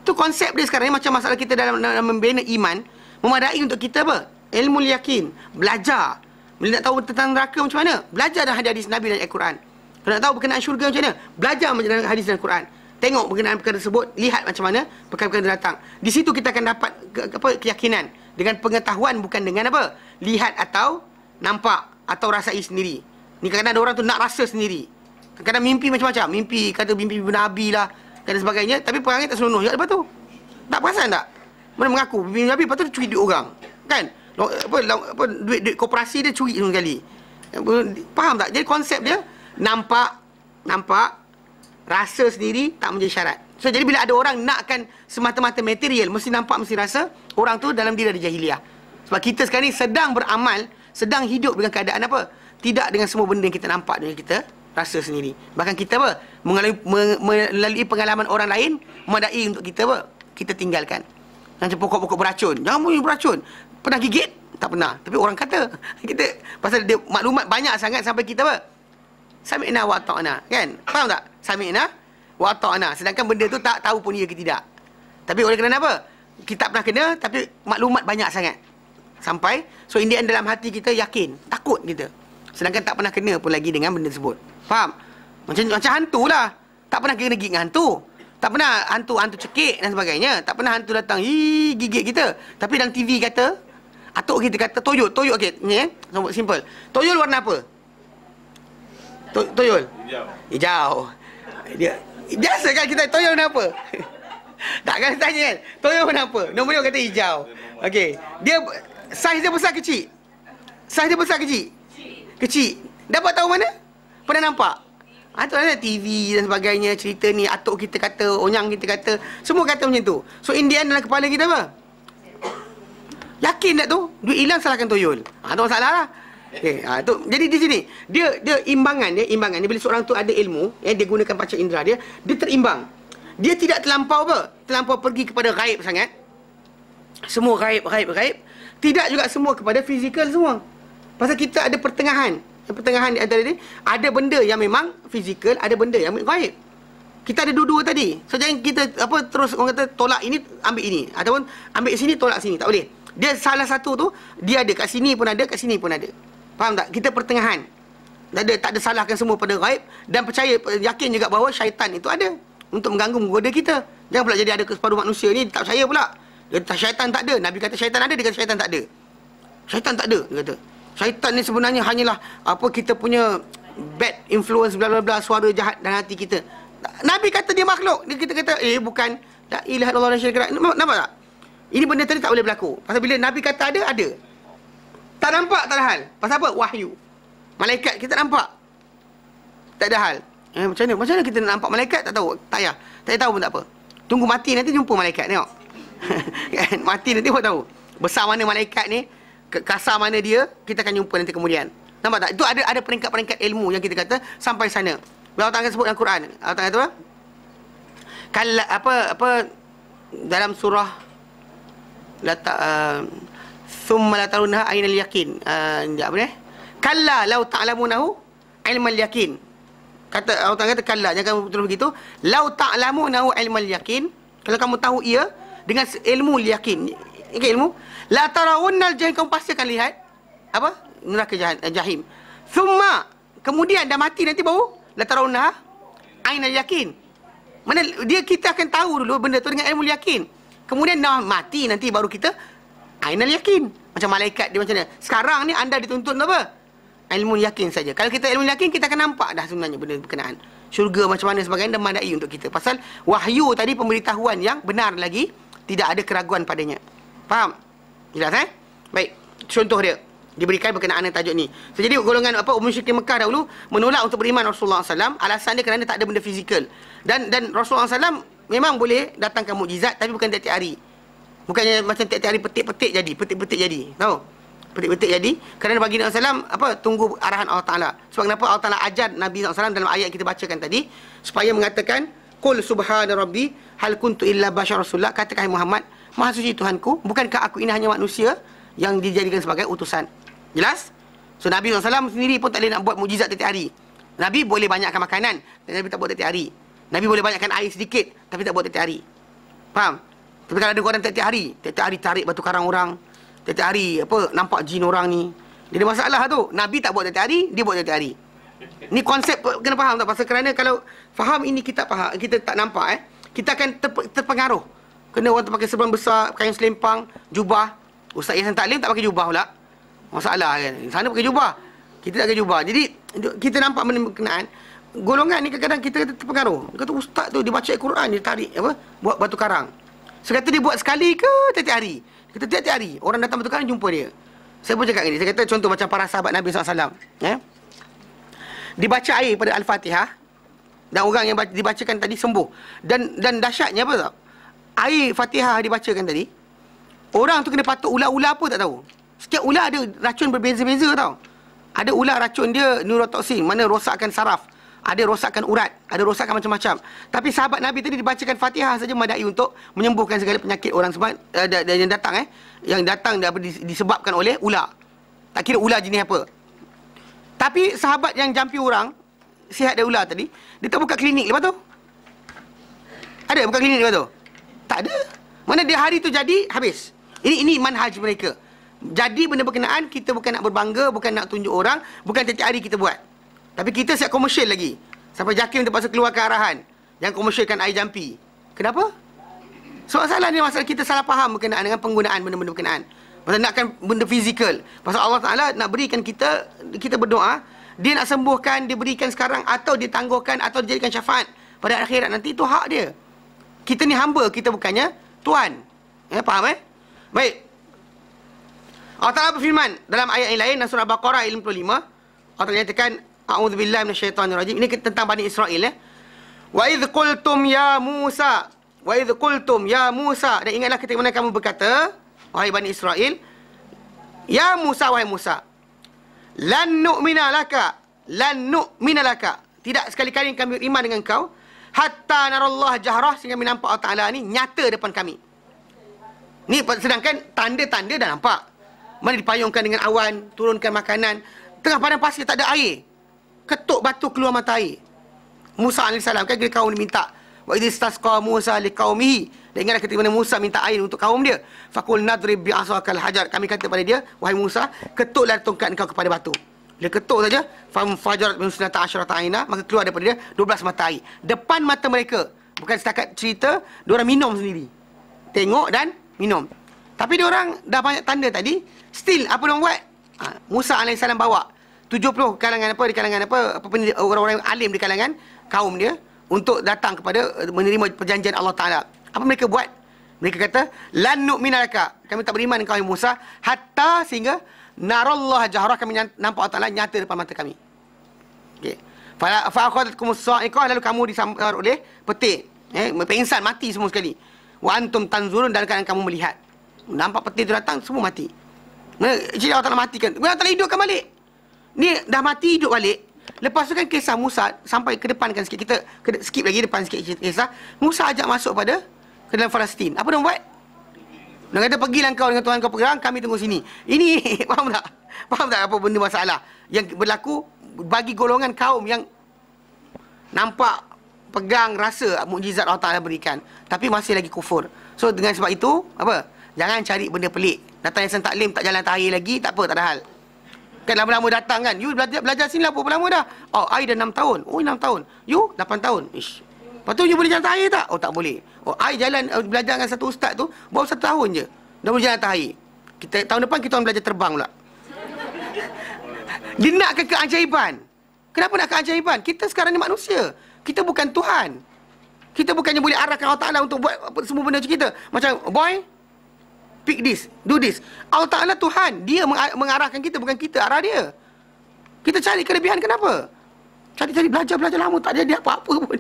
Tu konsep dia sekarang ni. Macam masalah kita dalam membina iman, memadai untuk kita apa? Ilmu yakin, belajar. Bila nak tahu tentang neraka macam mana, belajar dalam hadis Nabi dan Al-Quran. Kalau nak tahu berkenaan syurga macam mana, belajar dalam hadis dan Al-Quran. Tengok berkenaan perkara tersebut, lihat macam mana perkara-perkara datang. Di situ kita akan dapat keyakinan dengan pengetahuan, bukan dengan apa? Lihat atau nampak atau rasai sendiri. Ni kadang-kadang ada orang tu nak rasa sendiri. Kadang-kadang mimpi macam-macam. Mimpi kata mimpi Nabi lah dan sebagainya, tapi perangai tak senonoh juga lepas tu. Tak perasan tak? Mana mengaku mimpi Nabi, lepas tu dia curi duit orang. Kan? Duit koperasi dia curi semua sekali. Faham tak? Jadi konsep dia nampak, rasa sendiri tak menjadi syarat. So jadi bila ada orang nakkan semata-mata material, mesti nampak, mesti rasa, orang tu dalam diri ada jahiliah. Sebab kita sekarang ni sedang beramal, sedang hidup dengan keadaan apa? Tidak dengan semua benda yang kita nampak dan kita rasa sendiri. Bahkan kita apa? Melalui pengalaman orang lain, memadai untuk kita apa? Kita tinggalkan. Macam pokok-pokok beracun. Jangan boleh beracun. Pernah gigit? Tak pernah. Tapi orang kata. Kita, pasal dia maklumat banyak sangat sampai kita apa? Sami'na wa ta'na. Kan? Faham tak? Sami'na wa ta'na. Sedangkan benda tu tak tahu pun ya ke tidak. Tapi oleh kerana apa? Kita tak pernah kena, tapi maklumat banyak sangat. Sampai, so in the end dalam hati kita yakin. Takut kita. Sedangkan tak pernah kena pun lagi dengan benda tersebut. Faham? Macam hantu lah. Tak pernah kena gigit dengan hantu. Tak pernah hantu cekik dan sebagainya. Tak pernah hantu datang gigit kita. Tapi dalam TV kata, atuk kita kata toyol. Okey, ni simple. Toyol warna apa? Toyol hijau. Dia biasa kan kita toyol warna apa? Takkan tanya kan? Toyol warna apa? Nombor dia kata hijau. Okey. Dia saiz dia besar kecil. Kecil. Dapat tahu mana? Pernah nampak? Tu ada TV dan sebagainya, cerita ni, atuk kita kata, onyang kita kata, semua kata macam tu. So in the end dalam kepala kita apa? Yakin tak tu? Duit hilang salahkan toyol. Tu masalah lah. Okay, tu. Jadi di sini dia imbangan dia bila seorang tu ada ilmu, dia gunakan panca indera dia terimbang. Dia tidak terlampau pergi kepada gaib sangat. Semua gaib. Tidak juga semua kepada fizikal semua. Pasal kita ada pertengahan. Pertengahan di antara ni ada benda yang memang fizikal, ada benda yang gaib. Kita ada dua-dua tadi. So jangan kita terus orang kata tolak ini ambil ini, ataupun ambil sini tolak sini, tak boleh. Dia salah satu tu dia ada kat sini pun ada, kat sini pun ada. Faham tak? Kita pertengahan. Tak ada salahkan semua pada ghaib. Dan percaya, yakin juga bahawa syaitan itu ada untuk mengganggu, menggoda kita. Jangan pula jadi ada separuh manusia ni tak percaya pula. Dia kata syaitan tak ada. Nabi kata syaitan ada, dia kata syaitan tak ada. Syaitan tak ada, dia kata. Syaitan ni sebenarnya hanyalah kita punya bad influence, bla bla bla, suara jahat dalam hati kita. Nabi kata dia makhluk. Kita kata bukan. La ilaha illallah la syarika lah. Nampak tak? Ini benda tadi tak boleh berlaku. Pasal bila Nabi kata ada, ada. Tak nampak, tak ada hal. Pasal apa? Wahyu. Malaikat kita nampak. Tak ada hal. Macam mana kita nak nampak malaikat? Tak tahu. Tak payah. Tak tahu pun tak apa. Tunggu mati nanti jumpa malaikat. Tengok. Kan? Mati nanti pun tahu. Besar mana malaikat ni, kasar mana dia, kita akan jumpa nanti kemudian. Nampak tak? Itu ada peringkat-peringkat ilmu yang kita kata sampai sana. Allah Ta'ala sebut dalam Quran. Allah Ta'ala kata apa? Kalla dalam surah thumma la tarawnaha ainal yaqin. Apa ni? Kalla law ta'lamunahu ilmal yaqin. Kata Allah Ta'ala kata kalla, jangan terus begitu. Law ta'lamunahu ilmal yaqin. Kalau kamu tahu ia dengan ilmu yakin. Ingat ilmu? La tarawunnal jahim, kamu pasti akan lihat apa? Neraka jahim. Thumma, kemudian dah mati nanti baru la tarawunnaha ainal yaqin. Mana kita akan tahu dulu benda tu dengan ilmu yakin. Kemudian dah mati nanti baru kita ainal yakin. Macam malaikat dia macam mana? Sekarang ni anda dituntut apa? Ilmu yakin saja. Kalau kita ilmu yakin, kita akan nampak dah sebenarnya benda berkenaan syurga macam mana sebagainya, dan madai untuk kita. Pasal wahyu tadi, pemberitahuan yang benar lagi, tidak ada keraguan padanya. Faham? Jelas Baik, contoh dia diberikan berkenaan dengan tajuk ni. So, jadi golongan musyrikin Mekah dahulu menolak untuk beriman Rasulullah SAW. Alasan dia kerana tak ada benda fizikal. Dan Rasulullah SAW memang boleh datangkan mukjizat, tapi bukan tiap-tiap hari. Bukannya macam tiap-tiap hari petik-petik jadi. Tahu? Petik-petik jadi. Kerana bagi Nabi SAW, tunggu arahan Allah Ta'ala. Sebab kenapa Allah Ta'ala ajar Nabi SAW dalam ayat yang kita bacakan tadi, supaya mengatakan, Qul subhana rabbi hal kuntu illa bashar rasulullah. Katakan Muhammad, Maha suci Tuhanku, bukankah aku ini hanya manusia yang dijadikan sebagai utusan. Jelas? So Nabi SAW sendiri pun tak boleh nak buat mukjizat tiap-tiap hari. Nabi boleh banyakkan makanan, tapi Nabi tak buat tiap-tiap hari. Nabi boleh banyakkan air sedikit, tapi tak buat tiap-tiap hari. Faham? Tapi kalau ada orang tiap-tiap hari tarik batu karang orang, tiap-tiap hari nampak jin orang ni, dia ada masalah tu. Nabi tak buat tiap-tiap hari, dia buat tiap-tiap hari. Ni konsep kena faham tak? Pasal kerana kalau faham ini kita faham, kita tak nampak kita akan terpengaruh. Kena orang pakai serban besar, kain selempang, jubah. Ustaz Yasin Taklim tak pakai jubah pula. Masalah kan. Sana pakai jubah, kita tak pakai jubah. Jadi kita nampak benda berkenaan. Golongan ni kadang-kadang kita terpengaruh. Dia kata ustaz tu dia baca Al-Quran, dia tarik buat batu karang. Saya kata dia buat sekali ke tiap-tiap hari? Dia kata tiap-tiap hari. Orang datang batu karang jumpa dia. Saya pun cakap ni. Saya kata contoh macam para sahabat Nabi SAW. Dibaca air pada Al-Fatihah, dan orang yang dibacakan tadi sembuh. Dan dahsyatnya apa tau? Air Fatihah dibacakan tadi, orang tu kena patuk ular-ular apa tak tahu. Setiap ular ada racun berbeza-beza tau. Ada ular racun dia neurotoksin, mana rosakkan saraf, ada rosakkan urat, ada rosakkan macam-macam. Tapi sahabat Nabi tadi dibacakan Fatihah saja madai untuk menyembuhkan segala penyakit orang sebab yang datang yang datang disebabkan oleh ular. Tak kira ular jenis apa. Tapi sahabat yang jampi orang sihat dari ular tadi, dia tak buka klinik lepas tu. Ada buka klinik lepas tu? Tak ada. Mana dia hari tu jadi habis. Ini manhaj mereka. Jadi benda berkenaan, kita bukan nak berbangga, bukan nak tunjuk orang, bukan tiap-tiap hari kita buat. Tapi kita siap komersial lagi. Sampai JAKIM terpaksa keluarkan arahan yang komersialkan air jampi. Kenapa? Sebab salah ni masalah kita salah faham berkenaan dengan penggunaan benda-benda berkenaan. Pasal nakkan benda fizikal. Pasal Allah Ta'ala nak berikan kita berdoa, dia nak sembuhkan, dia berikan sekarang, atau dia tangguhkan, atau dijadikan syafaat pada akhirat nanti, itu hak dia. Kita ni hamba, kita bukannya Tuhan. Faham Baik. Allah Ta'ala berfirman dalam ayat yang lain, dalam surah Baqarah ayat 55, Allah Ta'ala nyatakan, A'udzubillahi minasyaitanirrajim. Ini tentang Bani Israel Wa idh qultum ya Musa. Wa idh qultum ya Musa. Dan ingatlah ketika mana kamu berkata, wahai Bani Israel, ya Musa, wahai Musa, lan nu'mina laka, tidak sekali-kali kami beriman dengan kau hatta narallah jahrah, sehingga kami nampak Allah Ta'ala ni nyata depan kami. Ni sedangkan tanda-tanda dah nampak. Mana dipayungkan dengan awan, turunkan makanan, tengah padang pasir tak ada air, ketuk batu keluar mata air. Musa AS kan dia kaum dia minta, wa idh istasqa Musa liqaumihi. Dan ingatlah ketika mana Musa minta air untuk kaum dia, faqul nadrib bi'asakal hajar, kami kata pada dia, wahai Musa, ketuklah tongkat engkau kepada batu. Dia ketuk saja, fajarat min sunata asyrata aina, maka keluar daripada dia 12 mata air. Depan mata mereka. Bukan setakat cerita, diorang minum sendiri. Tengok dan minum. Tapi diorang dah banyak tanda tadi, still apa diorang buat? Musa AS bawa 70 kalangan apa di kalangan orang-orang alim di kalangan kaum dia untuk datang kepada menerima perjanjian Allah Taala. Apa mereka buat? Mereka kata, lan nu'mina laka, kami tak beriman dengan kau Musa hatta sehingga narallahu jahrah, kami nampak Allah Taala nyata depan mata kami. Okey. Fa akhadhatkum as-sa'iqah, lalu kamu disambar oleh petir. Pengsan, mati semua sekali. Wa antum tanzurun, dalam keadaan kamu melihat. Nampak petir tu datang, semua mati. Jadi Allah Taala matikan. Allah Taala hidupkan balik. Ni dah mati, hidup balik. Lepas tu kan kisah Musa, sampai ke depan kan sikit, kita skip lagi depan sikit kisah. Musa ajak masuk pada ke dalam Palestin. Apa dia buat? Dia kata, pergilah kau dengan Tuhan kau perang, kami tunggu sini. Ini, faham tak? Faham tak apa benda masalah yang berlaku bagi golongan kaum yang nampak, pegang, rasa mukjizat Allah Ta'ala berikan, tapi masih lagi kufur. So, dengan sebab itu, apa? Jangan cari benda pelik. Datang yayasan taklim, tak jalan tahir lagi, tak apa, tak ada hal. Kan lama-lama datang kan. You belajar sini lah berapa lama dah? Oh, I dah 6 tahun. Oh, 6 tahun. You 8 tahun. Ish. Lepas tu you boleh jalan tahir tak? Oh, tak boleh. Oh, I jalan belajar dengan satu ustaz tu baru 1 tahun je. Dah boleh jalan tahir. Tahun depan kita orang belajar terbang pula. Dia nakkan keajaiban. Kenapa nak keajaiban? Kita sekarang ni manusia. Kita bukan Tuhan. Kita bukannya boleh arahkan Allah Ta'ala untuk buat semua benda macam kita. Macam, boy, pick this, do this. Allah Ta'ala Tuhan. Dia mengarahkan kita, bukan kita arah dia. Kita cari kelebihan, kenapa? Cari-cari, belajar lama, tak jadi apa-apa pun.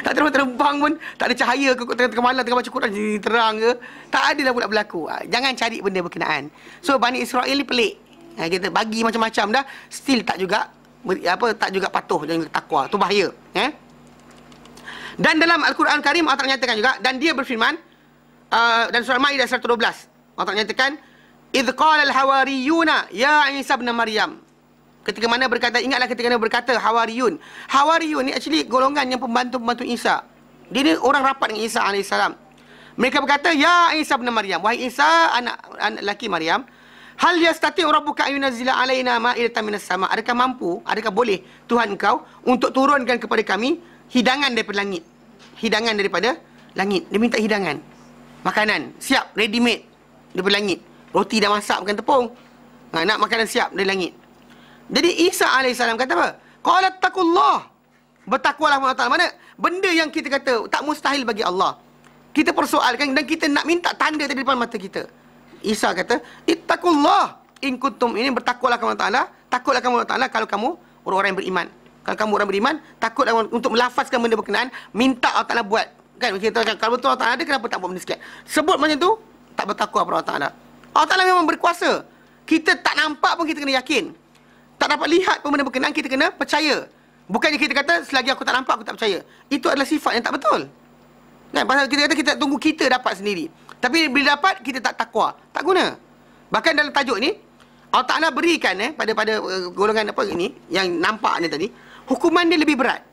Tak terbang pun, tak ada cahaya ke tengah malam, tengah baca Quran, terang ke. Tak ada lah pula berlaku. Jangan cari benda berkenaan. So, Bani Israel ni pelik. Kita bagi macam-macam dah, still tak juga tak juga patuh dan takwa. Tu bahaya. Dan dalam Al-Quran Karim, Allah Ta'ala nyatakan juga, dan dia berfirman, dan surah Maidah 112, Allah Ta'ala nyatakan, idh qala al-hawariyuna ya Isa ibn Maryam. Ketika mana berkata, ingatlah ketika mana berkata Hawariyun. Hawariyun ni actually golongan yang pembantu-pembantu Isa. Dia ni orang rapat dengan Isa AS. Mereka berkata, ya Isa ibn Maryam, wahai Isa, anak laki Maryam, hal yastati' rabbuka ayunazzila alaina ma'idatan minas sama'. Adakah mampu, adakah boleh Tuhan kau untuk turunkan kepada kami hidangan daripada langit. Hidangan daripada langit. Dia minta hidangan. Makanan siap, ready made daripada langit. Roti dah masak, bukan tepung. Nak makanan siap dari langit. Jadi Isa AS kata apa? Qalat taqullah. Bertakwalah kepada Allah Ta'ala. Mana benda yang kita kata tak mustahil bagi Allah, kita persoalkan dan kita nak minta tanda di depan mata kita. Isa kata, ittaqullah in kuntum, ini bertakwalah kepada Allah Ta'ala. Takutlah kepada Allah Ta'ala kalau kamu orang-orang yang beriman. Kalau kamu orang beriman, takutlah untuk melafazkan benda berkenaan, minta Allah Ta'ala buat. Kan kita kata, kalau betul Allah Ta'ala ada, kenapa tak buat benda sikit? Sebut macam tu, tak bertakwa kepada Allah Ta'ala. Allah Ta'ala memang berkuasa. Kita tak nampak pun kita kena yakin. Tak dapat lihat pun benda berkenaan, kita kena percaya. Bukannya kita kata, selagi aku tak nampak, aku tak percaya. Itu adalah sifat yang tak betul. Kan? Pasal kita kata, kita tunggu kita dapat sendiri. Tapi bila dapat, kita tak takwa. Tak guna. Bahkan dalam tajuk ni, Allah Ta'ala berikan pada golongan apa ini, yang nampak ni tadi, hukuman dia lebih berat.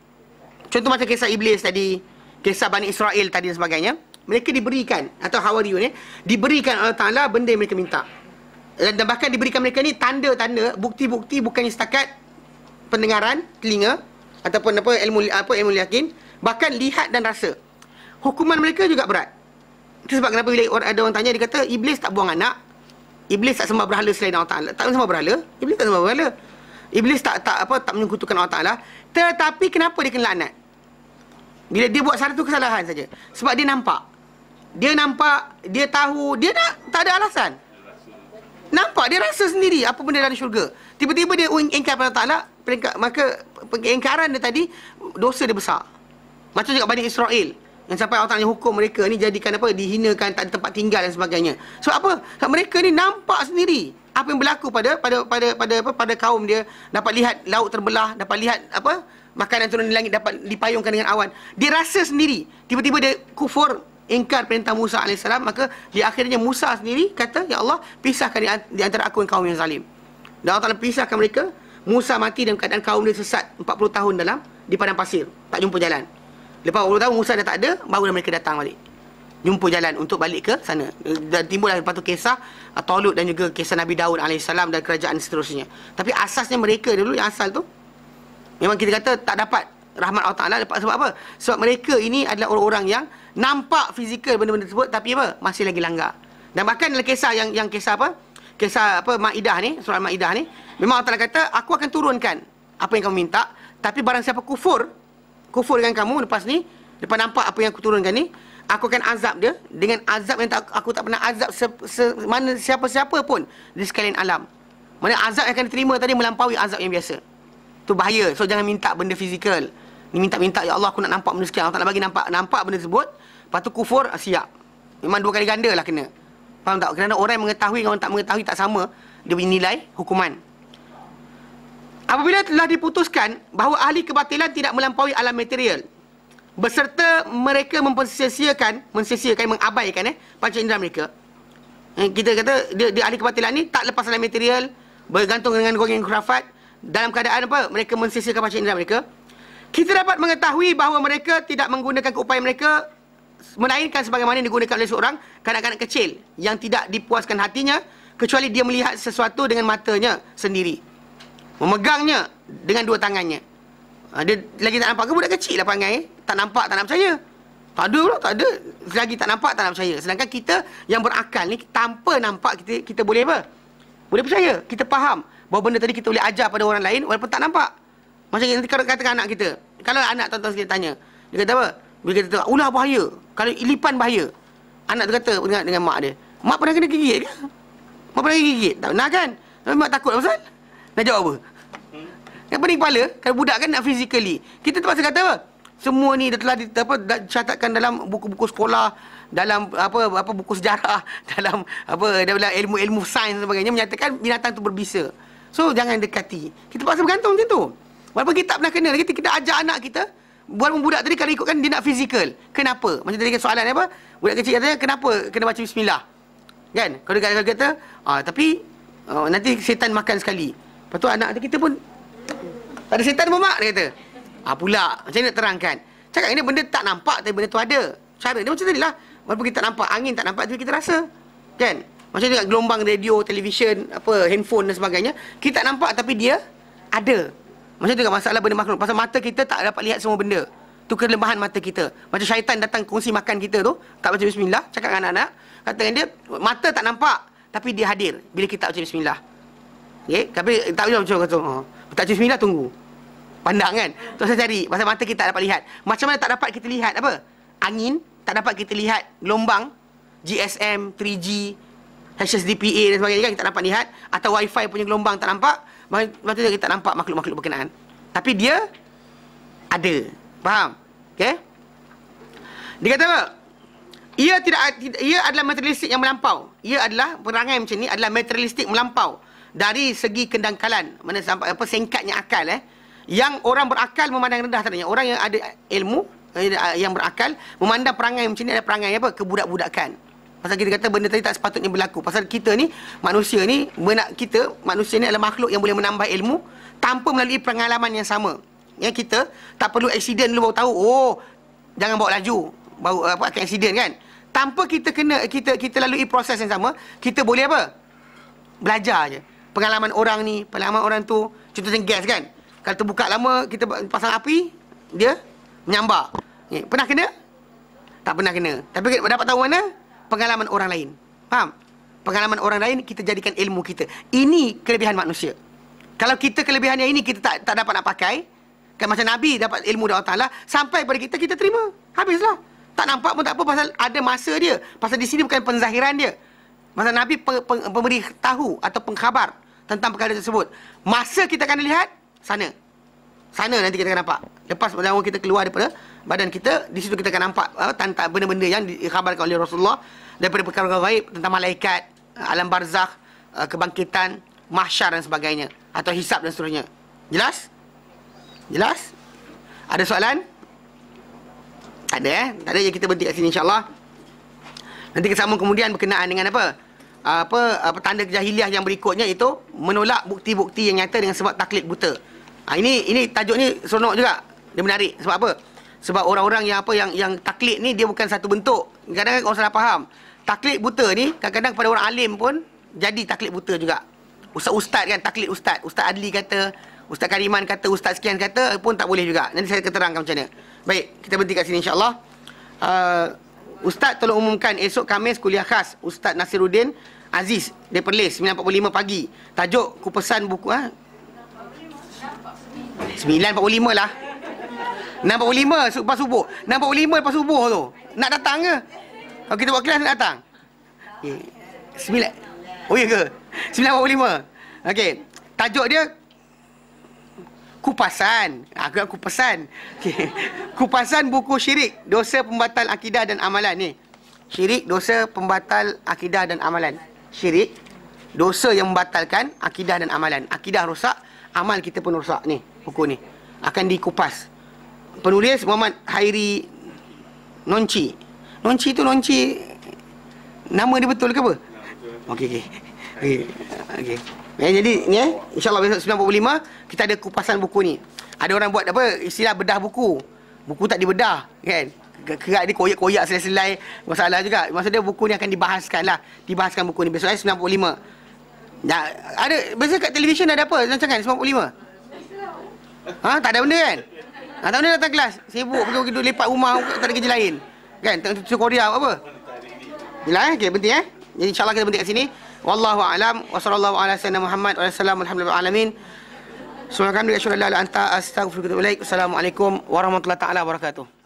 Contoh macam kisah Iblis tadi, kisah Bani Israel tadi dan sebagainya. Mereka diberikan, atau Hawariyun diberikan Allah Ta'ala benda yang mereka minta. Dan bahkan diberikan mereka ni tanda-tanda, bukti-bukti, bukannya setakat pendengaran, telinga, ataupun ilmu yakin, bahkan lihat dan rasa. Hukuman mereka juga berat. Itu sebab kenapa bila ada orang tanya, dia kata, Iblis tak buang anak, Iblis tak sembah berhala selain Allah Ta'ala. Tak sembah berhala, Iblis tak sembah berhala. Iblis tak menyekutukan Allah Ta'ala. Tetapi kenapa dia kena laknat? Bila dia buat satu kesalahan saja. Sebab dia nampak, dia tahu, dia tak ada alasan. Nampak, dia rasa sendiri apa benda dalam syurga. Tiba-tiba dia ingkar pada Allah Ta'ala, maka pengingkaran dia tadi, dosa dia besar. Macam juga Bani Israel, yang sampai Allah Ta'ala hukum mereka ni jadikan dihinakan, tak ada tempat tinggal dan sebagainya. Sebab apa? Sebab mereka ni nampak sendiri apa yang berlaku pada kaum dia. Dapat lihat laut terbelah, dapat lihat makanan turun di langit, dapat dipayungkan dengan awan. Dia rasa sendiri. Tiba-tiba dia kufur, ingkar perintah Musa AS, maka di akhirnya Musa sendiri kata, ya Allah, pisahkan di antara aku dan kaum yang zalim. Dan Allah Ta'ala pisahkan mereka. Musa mati dalam keadaan kaum dia sesat 40 tahun di padang pasir, tak jumpa jalan. Lepas 40 tahun Musa dah tak ada, baru mereka datang balik. jumpa jalan untuk balik ke sana. Dan timbullah lepas tu kisah Talut dan juga kisah Nabi Daud AS dan kerajaan seterusnya. Tapi asasnya mereka dulu yang asal tu memang kita kata tak dapat rahmat Allah Ta'ala. Sebab apa? Sebab mereka ini adalah orang-orang yang nampak fizikal benda-benda tersebut, tapi apa? Masih lagi langgar. Dan bahkan dalam kisah yang kisah apa? Kisah apa Maidah ni, surah Maidah ni, memang Allah Ta'ala kata, aku akan turunkan apa yang kamu minta, tapi barang siapa kufur dengan kamu lepas ni, lepas nampak apa yang aku turunkan ni, aku akan azab dia dengan azab yang aku tak pernah azab mana siapa-siapa pun di sekalian alam. Mana azab yang akan diterima tadi melampaui azab yang biasa. Tu bahaya. So jangan minta benda fizikal. Ni minta ya Allah aku nak nampak benda sekian. Allah tak nak bagi nampak benda tersebut. Lepas tu kufur, siap. Memang 2 kali ganda lah kena. Faham tak? Kerana orang yang mengetahui dengan orang tak mengetahui tak sama, dia punya nilai hukuman. Apabila telah diputuskan bahawa ahli kebatilan tidak melampaui alam material, beserta mereka mensia-siakan, mengabaikan panca indera mereka. Kita kata dia ahli kebatilan ni tak lepas alam material, bergantung dengan golongan khurafat, dalam keadaan apa? Mereka mensia-siakan panca indera mereka. Kita dapat mengetahui bahawa mereka tidak menggunakan keupayaan mereka melainkan sebagaimana digunakan oleh seorang kanak-kanak kecil yang tidak dipuaskan hatinya kecuali dia melihat sesuatu dengan matanya sendiri, memegangnya dengan 2 tangannya. Dia lagi tak nampak ke budak kecil lah perangai, tak nampak tak nak percaya. Tak ada pula, tak ada. Selagi tak nampak tak nak percaya. Sedangkan kita yang berakal ni, tanpa nampak kita boleh apa? Boleh percaya. Kita faham bahawa benda tadi kita boleh ajar pada orang lain walaupun tak nampak. Macam nanti kalau katakan anak kita, kalau anak tuan-tuan kita tanya, dia kata apa? Bila kita kata ular bahaya, kalau ilipan bahaya, anak tu kata dengan mak dia, mak pernah kena gigit ke? Mak pernah gigit? Tak pernah kan? Tapi mak takut pasal? Nak jawab apa? Yang pening kepala, kalau budak kan nak physically. Kita terpaksa kata apa? Semua ni dah telah dicatatkan dalam buku-buku sekolah, dalam apa buku sejarah, dalam dalam ilmu-ilmu sains dan sebagainya menyatakan binatang tu berbisa. So jangan dekati. Kita terpaksa bergantung macam tu. Walaupun kita tak pernah kena, kita ajar anak kita. Walaupun budak tadi kalau ikutkan dia nak fizikal. Kenapa? Macam tadi soalan apa? Budak kecil katanya kenapa kena baca bismillah? Kan? Kalau dia kata, tapi nanti setan makan sekali. Lepas tu anak kita pun tak ada setan pun mak, dia kata. Pula, macam mana nak terangkan? Cakap ini benda tak nampak tapi benda tu ada. Cara dia macam tadi lah. Walaupun kita tak nampak, angin tak nampak, tapi kita rasa. Kan? Macam juga gelombang radio, televisyen, handphone dan sebagainya. Kita tak nampak tapi dia ada. Macam tu kan masalah benda makhluk. Pasal mata kita tak dapat lihat semua benda. Tu kelemahan mata kita. Macam syaitan datang kongsi makan kita tu, tak baca bismillah, cakap dengan anak-anak, kata dengan dia, mata tak nampak tapi dia hadir bila kita tak baca bismillah. Okay? Tapi tak boleh macam kata, tak baca bismillah, tunggu. Pandang kan? Tu saya cari. Pasal mata kita tak dapat lihat. Macam mana tak dapat kita lihat apa? Angin, tak dapat kita lihat gelombang, GSM, 3G, HSDPA dan sebagainya kan kita tak dapat lihat. Atau wifi punya gelombang tak nampak. Macam tu kita tak nampak makhluk-makhluk berkenaan. Tapi dia ada. Faham? Okay? Dia kata apa? Ia adalah materialistik yang melampau. Ia adalah perangai macam ni adalah materialistik melampau dari segi kedangkalan. Mana sampai singkatnya akal yang orang berakal memandang rendah tadinya. Orang yang ada ilmu yang berakal memandang perangai macam ni ada perangai apa? Kebudak-budakan. Pasal kita kata benda tadi tak sepatutnya berlaku. Pasal kita ni, manusia ni adalah makhluk yang boleh menambah ilmu tanpa melalui pengalaman yang sama. Yang kita tak perlu accident dulu baru tahu, jangan bawa laju, baru akan accident kan. Tanpa kita lalui proses yang sama, kita boleh apa? Belajar je. Pengalaman orang ni, pengalaman orang tu. Contohnya gas kan. Kalau terbuka lama, kita pasang api, dia menyambar. Pernah kena? Tak pernah kena. Tapi dapat tahu mana? Pengalaman orang lain. Faham? Pengalaman orang lain kita jadikan ilmu kita. Ini kelebihan manusia. Kalau kita kelebihan yang ini kita tak dapat nak pakai, kan macam Nabi dapat ilmu dari Allah Ta'ala, sampai pada kita terima. Habislah. Tak nampak pun tak apa pasal ada masa dia. Pasal di sini bukan penzahiran dia. Pasal Nabi pemberi tahu atau pengkhabar tentang perkara tersebut. Masa kita akan lihat, sana nanti kita akan nampak. Lepas nyawa kita keluar daripada badan kita, di situ kita akan nampak tentang benda-benda yang dikhabarkan oleh Rasulullah daripada perkara gaib tentang malaikat, alam barzakh, kebangkitan, mahsyar dan sebagainya, atau hisab dan seterusnya. Jelas? Jelas? Ada soalan? Tak ada Tak ada, je kita berhenti kat sini insya-Allah. Nanti kita sambung kemudian berkenaan dengan apa tanda kejahiliah yang berikutnya, itu menolak bukti-bukti yang nyata dengan sebab taklid buta. Ini tajuk ni seronok juga. Dia menarik. Sebab apa? Sebab orang-orang yang yang taklid ni dia bukan satu bentuk. Kadang-kadang orang salah faham. Taklid buta ni kadang-kadang pada orang alim pun jadi taklid buta juga. Ustaz kan, taklid ustaz. Ustaz Adli kata, Ustaz Kariman kata, Ustaz sekian kata pun tak boleh juga. Nanti saya akan terangkan macam mana. Baik, kita berhenti kat sini insya-Allah. Ustaz tolong umumkan esok Khamis kuliah khas Ustaz Nasiruddin Aziz dari Perlis 9.45 pagi. Tajuk kupasan buku 9.45 lah. 6.45 lepas subuh. 6.45 lepas subuh tu. Nak datang ke? Kalau kita buat kelas nak datang. Okay. 9. Oh ya ke? 9.45. Okey. Tajuk dia kupasan. Aku nak kupasan. Okay. Kupasan buku syirik, dosa pembatal akidah dan amalan ni. Syirik, dosa pembatal akidah dan amalan. Syirik, dosa yang membatalkan akidah dan amalan. Akidah rosak, amal kita pun rosak ni. Buku ni akan dikupas. Penulis Muhammad Hairi Nonci. Nonci tu Nonci nama dia betul ke apa? Okey. Jadi ni insya-Allah besok 9.45 kita ada kupasan buku ni. Ada orang buat apa istilah bedah buku. Buku tak dibedah kan. Kerak dia koyak-koyak selai-selai masalah juga. Maksud dia buku ni akan dibahaskan lah. Dibahaskan buku ni besok 9.45. Ada biasa kat televisyen ada apa rancangan 9.45? Tak ada benda kan? Tak ada benda datang kelas. Sibuk pergi lepak rumah, tak ada kerja lain. Kan? Tengok tutur Korea apa? Jelas okey, berhenti Jadi insya-Allah kita berhenti kat sini. Wallahu a'lam wa sallallahu ala sayyidina Muhammad wa sallam alhamdulillahi alamin. Subhanaka la ilaha illa anta astaghfiruka wa atubu ilaik. Assalamualaikum warahmatullahi taala wabarakatuh.